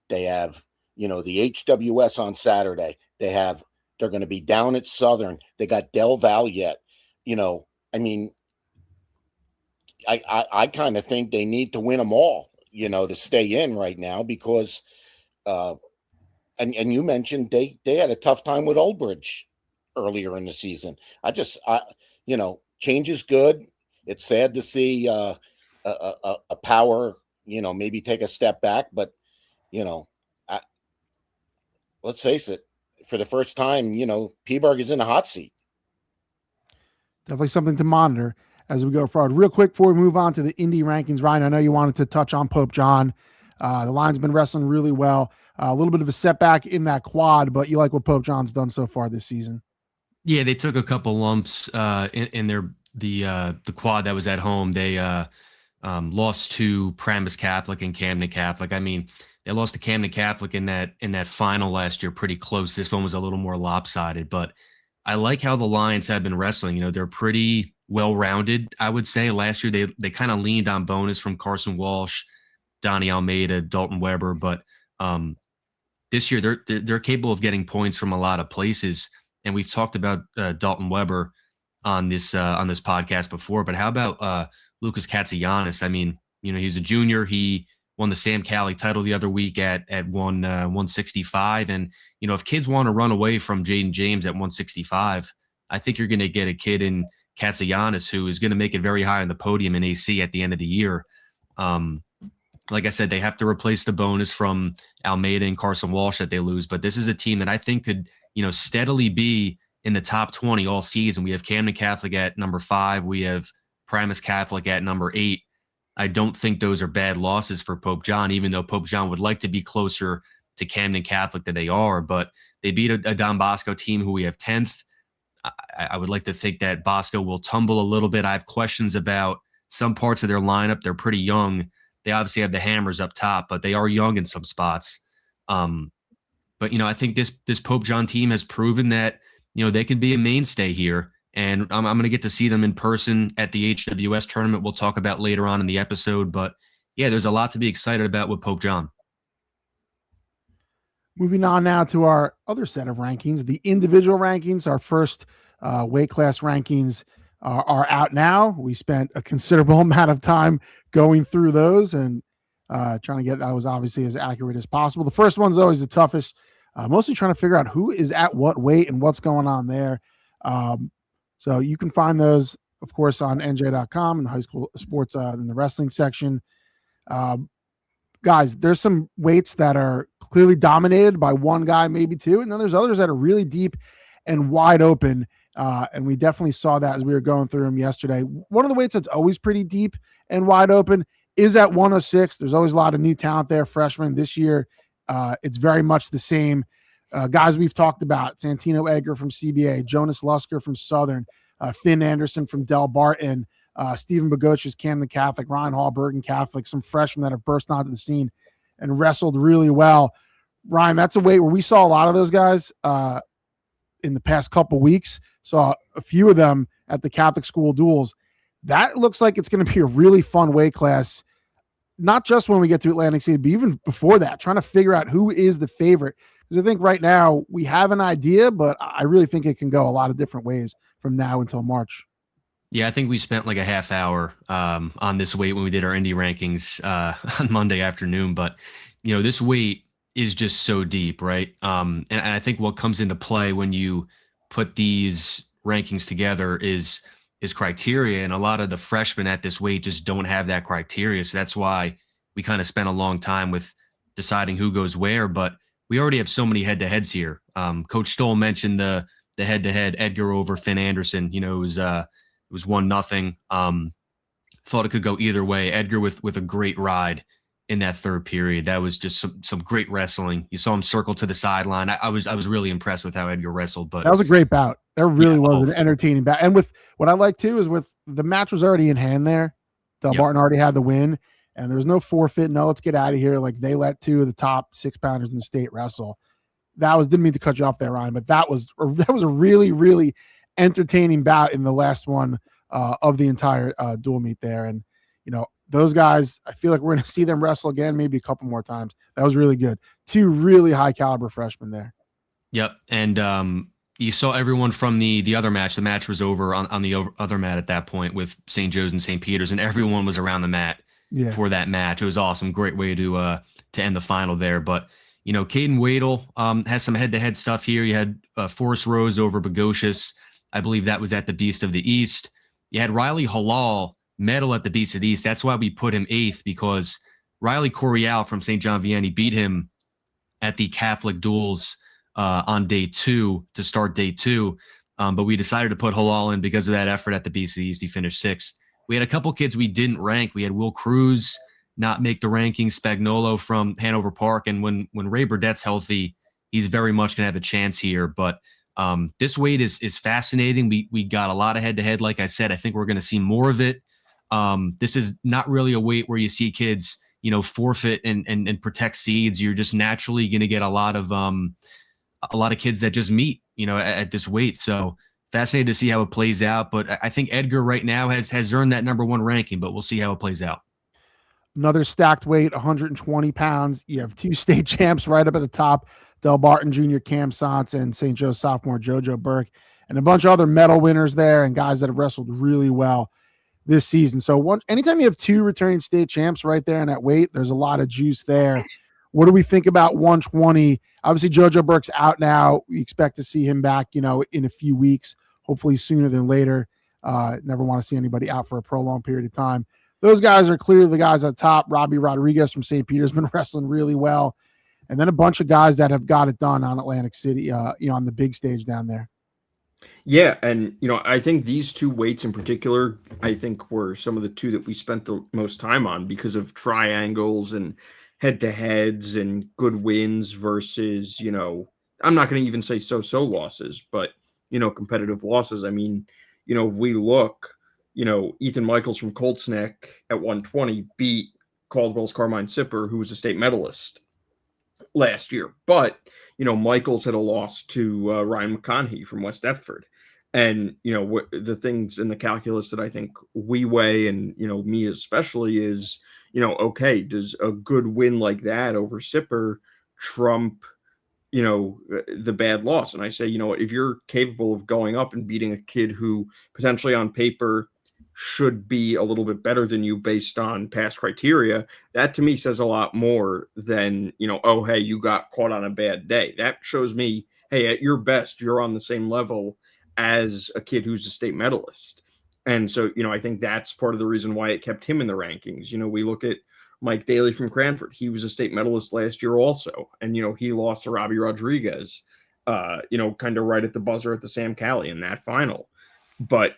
They have, the HWS on Saturday. They're going to be down at Southern. They got Del Val yet. I mean, I kind of think they need to win them all, to stay in right now, because, and you mentioned they had a tough time with Old Bridge earlier in the season. Change is good. It's sad to see a power, maybe take a step back, but, let's face it, for the first time, Peaburg is in a hot seat. Definitely something to monitor as we go forward. Real quick before we move on to the indie rankings, Ryan, I know you wanted to touch on Pope John. The line's been wrestling really well. A little bit of a setback in that quad, but you like what Pope John's done so far this season. Yeah, they took a couple lumps in the quad that was at home. They lost to Paramus Catholic and Camden Catholic. I mean, they lost to Camden Catholic in that final last year pretty close. This one was a little more lopsided, but I like how the Lions have been wrestling. They're pretty well-rounded, I would say. Last year, they kind of leaned on bonus from Carson Walsh, Donnie Almeida, Dalton Weber, but this year they're capable of getting points from a lot of places. And we've talked about Dalton Weber on this podcast before, but how about Lucas Katsianis? I mean, he's a junior. He won the Sam Cali title the other week at 165. And, if kids want to run away from Jaden James at 165, I think you're going to get a kid in Katsianis who is going to make it very high on the podium in AC at the end of the year. Like I said, they have to replace the bonus from Almeida and Carson Walsh that they lose. But this is a team that I think could, steadily be in the top 20 all season. We have Camden Catholic at number 5. We have Paramus Catholic at number 8. I don't think those are bad losses for Pope John, even though Pope John would like to be closer to Camden Catholic than they are. But they beat a Don Bosco team who we have 10th. I would like to think that Bosco will tumble a little bit. I have questions about some parts of their lineup. They're pretty young. They obviously have the hammers up top, but they are young in some spots. But, I think this Pope John team has proven that, they can be a mainstay here. And I'm going to get to see them in person at the HWS tournament we'll talk about later on in the episode. But, yeah, there's a lot to be excited about with Pope John. Moving on now to our other set of rankings, the individual rankings. Our first weight class rankings are out now. We spent a considerable amount of time going through those and trying to get those obviously as accurate as possible. The first one's always the toughest, mostly trying to figure out who is at what weight and what's going on there. So you can find those, of course, on NJ.com in the high school sports in the wrestling section. Guys, there's some weights that are clearly dominated by one guy, maybe two, and then there's others that are really deep and wide open. And we definitely saw that as we were going through them yesterday. One of the weights that's always pretty deep and wide open is at 106. There's always a lot of new talent there, freshmen. This year, it's very much the same. Guys we've talked about, Santino Edgar from CBA, Jonas Lusker from Southern, Finn Anderson from Delbarton, Stephen Bogosius, Camden Catholic, Ryan Hall, Bergen Catholic, some freshmen that have burst onto the scene and wrestled really well. Ryan, that's a weight where we saw a lot of those guys in the past couple weeks. Saw a few of them at the Catholic school duels. That looks like it's going to be a really fun weight class, not just when we get to Atlantic City, but even before that, trying to figure out who is the favorite. Because I think right now we have an idea, but I really think it can go a lot of different ways from now until March. Yeah, I think we spent like a half hour on this weight when we did our indie rankings on Monday afternoon. But, this weight is just so deep, right? And I think what comes into play when you put these rankings together is criteria. And a lot of the freshmen at this weight just don't have that criteria. So that's why we kind of spent a long time with deciding who goes where. But we already have so many head-to-heads here. Coach Stoll mentioned the head-to-head Edgar over Finn Anderson. It was 1-0. Thought it could go either way. Edgar with a great ride in that third period. That was just some great wrestling. You saw him circle to the sideline. I was really impressed with how Edgar wrestled. But that was a great bout. There really was an entertaining bout. And with what I like too is with the match was already in hand there. Delbarton already had the win, and there was no forfeit. No, let's get out of here. Like they let two of the top 6-pounders in the state wrestle. Didn't mean to cut you off there, Ryan, but that was a really, really entertaining bout in the last one of the entire dual meet there. And, those guys, I feel like we're going to see them wrestle again, maybe a couple more times. That was really good. Two really high caliber freshmen there. Yep. And you saw everyone from the other match. The match was over on the other mat at that point with St. Joe's and St. Peter's, and everyone was around the mat for that match. It was awesome. Great way to end the final there. But, Caden Wadle has some head-to-head stuff here. You had Forrest Rose over Bogosius. I believe that was at the Beast of the East. You had Riley Halal medal at the Beast of the East. That's why we put him 8th, because Riley Corial from St. John Vianney beat him at the Catholic duels on day 2 to start day 2. But we decided to put Halal in because of that effort at the Beast of the East. He finished 6th. We had a couple kids we didn't rank. We had Will Cruz not make the rankings, Spagnolo from Hanover Park. And when Ray Burdett's healthy, he's very much going to have a chance here. But this weight is fascinating. We got a lot of head-to-head. Like I said, I think we're going to see more of it. This is not really a weight where you see kids, forfeit and protect seeds. You're just naturally going to get a lot of kids that just meet, at this weight. So fascinated to see how it plays out. But I think Edgar right now has earned that number 1 ranking, but we'll see how it plays out. Another stacked weight, 120 pounds. You have 2 state champs right up at the top, Delbarton Jr. Cam Santz and St. Joe's sophomore JoJo Burke, and a bunch of other medal winners there and guys that have wrestled really well this season. So anytime you have 2 returning state champs right there in that weight, there's a lot of juice there. What do we think about 120? Obviously, JoJo Burke's out now. We expect to see him back, in a few weeks, hopefully sooner than later. Never want to see anybody out for a prolonged period of time. Those guys are clearly the guys at the top. Robbie Rodriguez from St. Peter's been wrestling really well. And then a bunch of guys that have got it done on Atlantic City, on the big stage down there. Yeah, and I think these 2 weights in particular, I think were some of the 2 that we spent the most time on because of triangles and head-to-heads and good wins versus, I'm not going to even say so-so losses, but, competitive losses. I mean, if we look, Ethan Michaels from Colts Neck at 120 beat Caldwell's Carmine Sipper, who was a state medalist last year. But, Michaels had a loss to Ryan McConaughey from West Deptford. And, the things in the calculus that I think we weigh, and, me especially, is, okay, does a good win like that over Sipper trump, the bad loss? And I say, if you're capable of going up and beating a kid who potentially on paper should be a little bit better than you based on past criteria, that to me says a lot more than, oh, hey, you got caught on a bad day. That shows me, hey, at your best, you're on the same level as a kid who's a state medalist. And so, I think that's part of the reason why it kept him in the rankings. We look at Mike Daly from Cranford. He was a state medalist last year also. And, he lost to Robbie Rodriguez, kind of right at the buzzer at the Sam Cali in that final. But,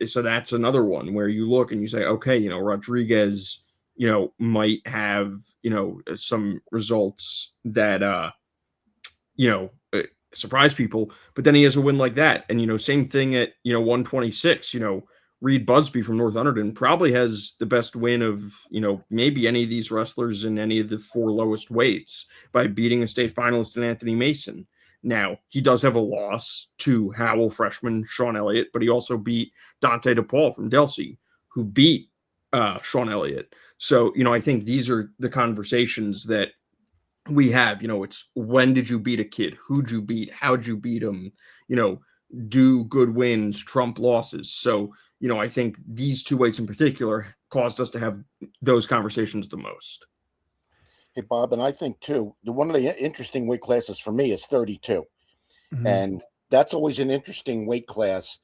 so that's another one where you look and you say, okay, Rodriguez, might have, some results that, surprise people, but then he has a win like that. And, same thing at, 126, Reed Busby from Northumberland probably has the best win of, maybe any of these wrestlers in any of the 4 lowest weights by beating a state finalist in Anthony Mason. Now, he does have a loss to Howell freshman Sean Elliott, but he also beat Dante DePaul from Delsey, who beat Sean Elliott. So, I think these are the conversations that we have. It's when did you beat a kid? Who'd you beat? How'd you beat him? Do good wins trump losses? So, I think these 2 weights in particular caused us to have those conversations the most. Hey, Bob, and I think, too, one of the interesting weight classes for me is 32. Mhm. And that's always an interesting weight class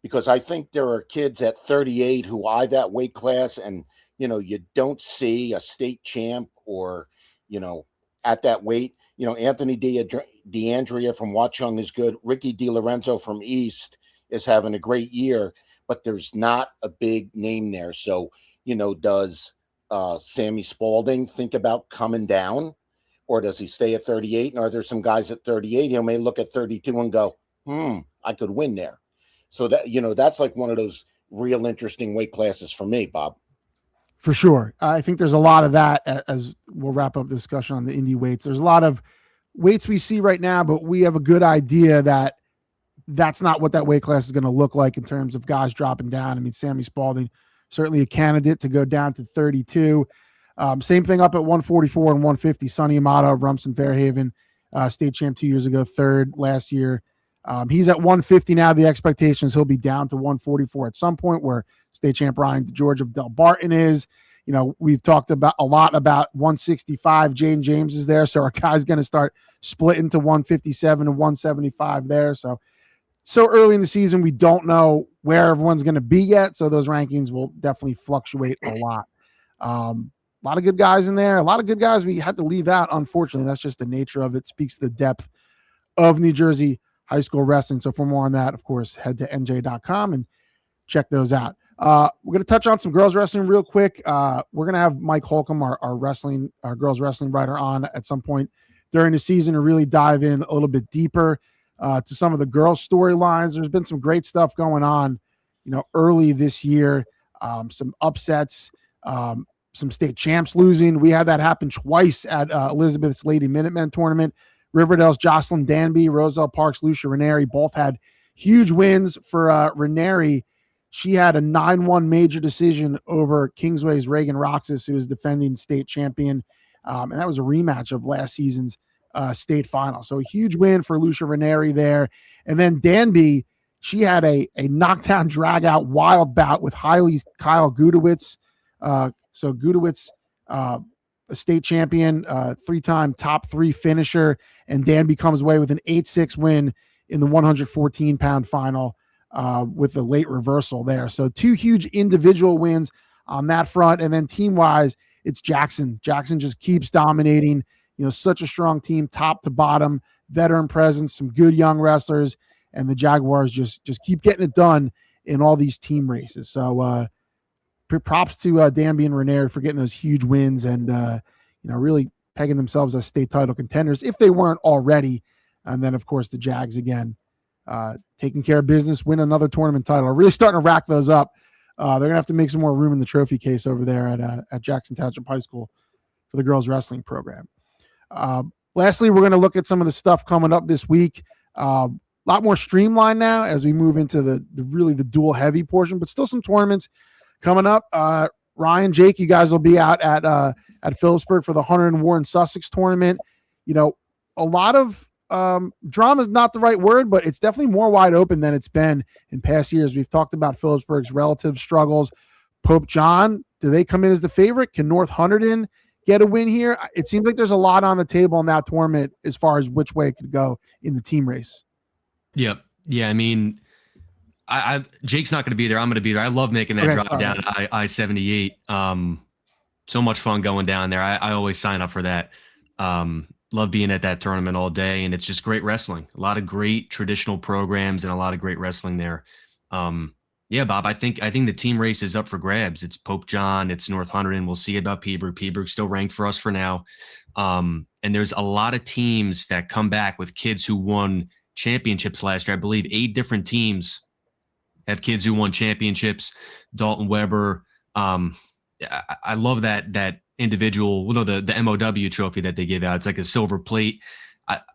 because I think there are kids at 38 who eye that weight class and, you don't see a state champ or, at that weight. Anthony DeAndrea from Watchung is good. Ricky DiLorenzo from East is having a great year, but there's not a big name there. So, does Sammy Spalding think about coming down, or does he stay at 38? And are there some guys at 38 who may look at 32 and go, I could win there? So that, that's like one of those real interesting weight classes for me, Bob. For sure. I think there's a lot of that as we'll wrap up the discussion on the indie weights. There's a lot of weights we see right now, but we have a good idea that that's not what that weight class is going to look like in terms of guys dropping down. I mean, Sammy Spalding, certainly a candidate to go down to 32. Same thing up at 144 and 150. Sonny Amato of Rumson Fairhaven, state champ 2 years ago, third last year. He's at 150 now. The expectations he'll be down to 144 at some point, where state champ Ryan DeGeorge of Delbarton is. We've talked about a lot about 165. Jaden James is there, so our guy's going to start splitting to 157 and 175 there. So early in the season, we don't know where everyone's going to be yet. So those rankings will definitely fluctuate a lot. A lot of good guys in there. A lot of good guys we had to leave out, unfortunately. That's just the nature of it. Speaks to the depth of New Jersey high school wrestling. So for more on that, of course, head to NJ.com and check those out. We're going to touch on some girls wrestling real quick. We're going to have Mike Holcomb, our girls wrestling writer, on at some point during the season to really dive in a little bit deeper to some of the girls' storylines. There's been some great stuff going on, early this year. Some upsets, some state champs losing. We had that happen twice at Elizabeth's Lady Minutemen tournament. Riverdale's Jocelyn Danby, Roselle Park's Lucia Ranieri both had huge wins. For Ranieri, she had a 9-1 major decision over Kingsway's Reagan Roxas, who is defending state champion. And that was a rematch of last season's state final. So a huge win for Lucia Ranieri there. And then Danby, she had a knockdown, drag-out, wild bout with Hiley's Kyle Gudowitz. So Gudowitz, a state champion, 3-time top 3 finisher, and Danby comes away with an 8-6 win in the 114-pound final with a late reversal there. So 2 huge individual wins on that front. And then team-wise, it's Jackson. Jackson just keeps dominating. Such a strong team, top to bottom, veteran presence, some good young wrestlers, and the Jaguars just keep getting it done in all these team races. So props to Danby and Ranieri for getting those huge wins and really pegging themselves as state title contenders if they weren't already. And then, of course, the Jags again, taking care of business, win another tournament title. Really starting to rack those up. They're going to have to make some more room in the trophy case over there at Jackson Township High School for the girls wrestling program. Lastly, we're going to look at some of the stuff coming up this week. A lot more streamlined now as we move into the really the dual heavy portion, but still some tournaments coming up. Ryan, Jake, you guys will be out at Phillipsburg for the Hunter and Warren Sussex tournament. A lot of drama is not the right word, but it's definitely more wide open than it's been in past years. We've talked about Phillipsburg's relative struggles. Pope John, do they come in as the favorite? Can North Hunterdon get a win here? It seems like there's a lot on the table in that tournament as far as which way it could go in the team race. Yep. Yeah. I mean, Jake's not going to be there. I'm going to be there. I love making that drive down I-78. So much fun going down there. I always sign up for that. Love being at that tournament all day, and it's just great wrestling. A lot of great traditional programs and a lot of great wrestling there. Yeah, Bob, I think the team race is up for grabs. It's Pope John, it's North Hunterdon. We'll see about Peabrook. Peabrook's still ranked for us for now. And there's a lot of teams that come back with kids who won championships last year. I believe 8 different teams have kids who won championships. Dalton Weber. I love that individual, the MOW trophy that they give out. It's like a silver plate.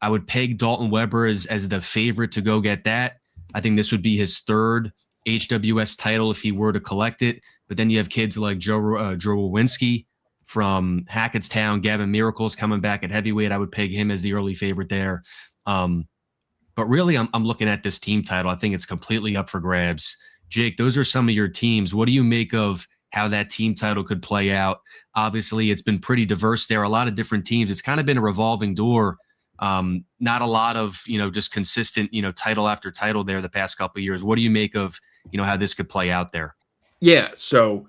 I would peg Dalton Weber as the favorite to go get that. I think this would be his third HWS title if he were to collect it. But then you have kids like Joe Rowinski from Hackettstown, Gavin Miracles coming back at heavyweight. I would peg him as the early favorite there. But really, I'm looking at this team title. I think it's completely up for grabs. Jake, those are some of your teams. What do you make of how that team title could play out? Obviously, it's been pretty diverse there. A lot of different teams. It's kind of been a revolving door. Not a lot of, just consistent, title after title there the past couple of years. What do you make of, how this could play out there? Yeah. So,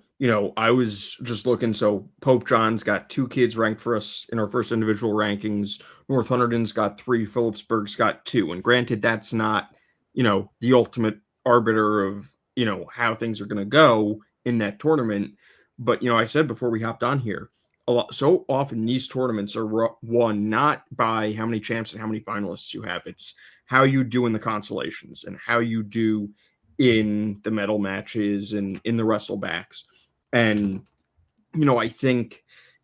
I was just looking. So Pope John's got 2 kids ranked for us in our first individual rankings. North Hunterdon's got 3. Phillipsburg's got 2. And granted, that's not, the ultimate arbiter of, how things are going to go in that tournament. But, I said before we hopped on here, so often these tournaments are won not by how many champs and how many finalists you have. It's how you do in the consolations and how you do in the medal matches and in the wrestlebacks. And, I think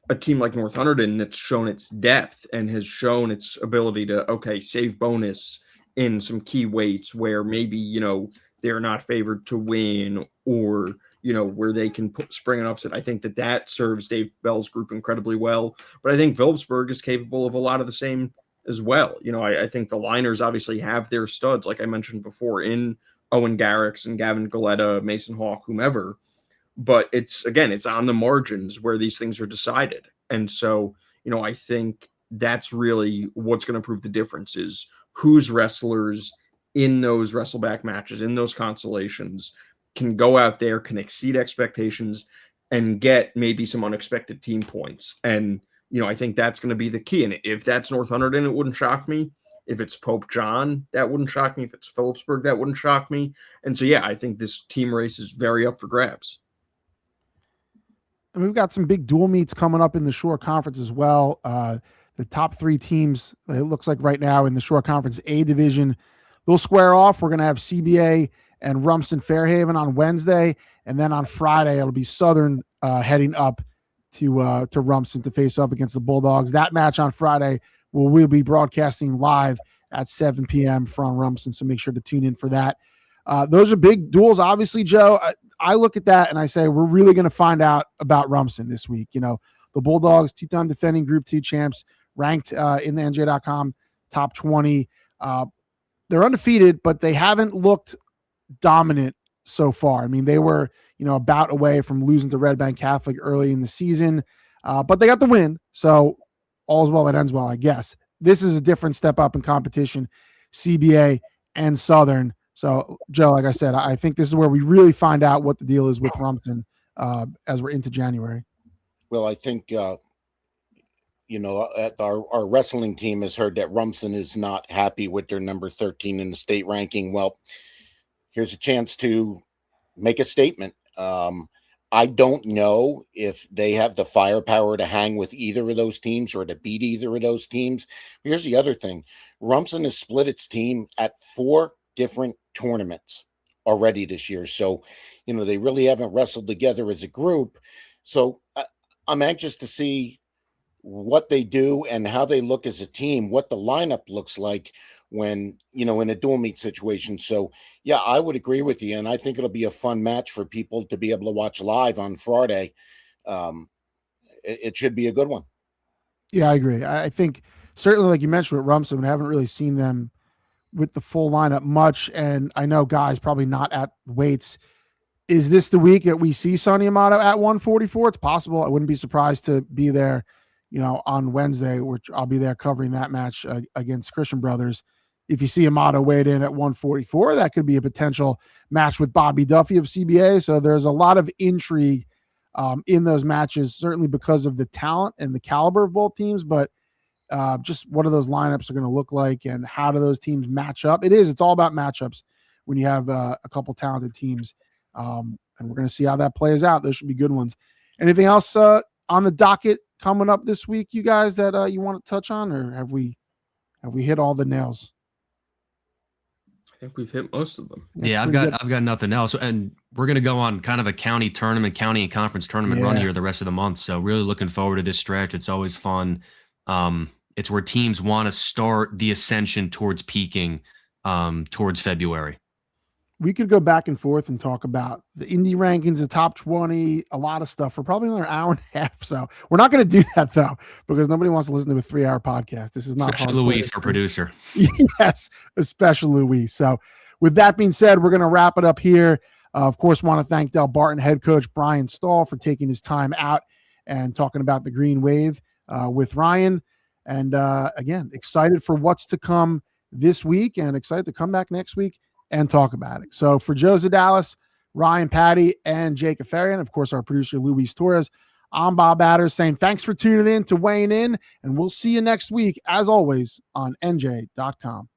a team like North Hunterdon that's shown its depth and has shown its ability to, save bonus in some key weights where maybe, they're not favored to win or, where they can spring an upset. I think that serves Dave Bell's group incredibly well. But I think Phillipsburg is capable of a lot of the same as well. I think the Liners obviously have their studs, like I mentioned before, in Owen Garrix and Gavin Galetta, Mason Hawk, whomever. But it's on the margins where these things are decided. And so, I think that's really what's going to prove the difference is whose wrestlers in those wrestleback matches, in those consolations, can go out there, can exceed expectations, and get maybe some unexpected team points. And, I think that's going to be the key. And if that's North Hunterdon, it wouldn't shock me. If it's Pope John, that wouldn't shock me. If it's Phillipsburg, that wouldn't shock me. And so, yeah, I think this team race is very up for grabs. And we've got some big dual meets coming up in the Shore Conference as well. The top 3 teams, it looks like right now in the Shore Conference A division, they'll square off. We're going to have CBA and Rumson Fairhaven on Wednesday. And then on Friday, it'll be Southern heading up to Rumson to face up against the Bulldogs. That match on Friday we'll be broadcasting live at 7 p.m. from Rumson, so make sure to tune in for that. Those are big duels, obviously, Joe. I look at that and I say we're really going to find out about Rumson this week. The Bulldogs, 2-time defending Group 2 champs, ranked in the NJ.com top 20. They're undefeated, but they haven't looked dominant so far. I mean, they were, a bout away from losing to Red Bank Catholic early in the season, but they got the win. So all's well that ends well, I guess. This is a different step up in competition, CBA and Southern. So, Joe, like I said, I think this is where we really find out what the deal is with Rumson as we're into January. Well, I think, our wrestling team has heard that Rumson is not happy with their number 13 in the state ranking. Well, here's a chance to make a statement. I don't know if they have the firepower to hang with either of those teams or to beat either of those teams. Here's the other thing. Rumson has split its team at 4 different tournaments already this year. So, they really haven't wrestled together as a group. So I'm anxious to see what they do and how they look as a team, what the lineup looks like when, in a dual meet situation. So, yeah, I would agree with you. And I think it'll be a fun match for people to be able to watch live on Friday. It should be a good one. Yeah, I agree. I think certainly, like you mentioned with Rumson, we haven't really seen them with the full lineup much. And I know guys probably not at weights. Is this the week that we see Sonny Amato at 144? It's possible. I wouldn't be surprised to be there, on Wednesday, which I'll be there covering that match against Christian Brothers. If you see Amato weighed in at 144, that could be a potential match with Bobby Duffy of CBA. So there's a lot of intrigue in those matches, certainly because of the talent and the caliber of both teams, but just what are those lineups are going to look like and how do those teams match up? It's all about matchups when you have a couple talented teams. And we're going to see how that plays out. Those should be good ones. Anything else on the docket coming up this week, you guys, that you want to touch on, or have we hit all the nails? think we've hit most of them. Yeah, I've got nothing else, and we're gonna go on kind of a county and conference tournament run here the rest of the month. So really looking forward to this stretch. It's always fun. It's where teams want to start the ascension towards peaking towards February. We could go back and forth and talk about the indie rankings, the top 20, a lot of stuff for probably another hour and a half. So we're not going to do that though, because nobody wants to listen to a 3-hour podcast. This is not especially Luis, our producer. Yes, especially Luis. So with that being said, we're going to wrap it up here. Of course, want to thank Delbarton head coach Bryan Stoll for taking his time out and talking about the Green Wave with Ryan. And again, excited for what's to come this week and excited to come back next week and talk about it. So for Joe Zedalis, Ryan, Patti, and Jake Aferiat, of course, our producer, Luis Torres, I'm Bob Batters saying thanks for tuning in to Weighing In, and we'll see you next week, as always, on NJ.com.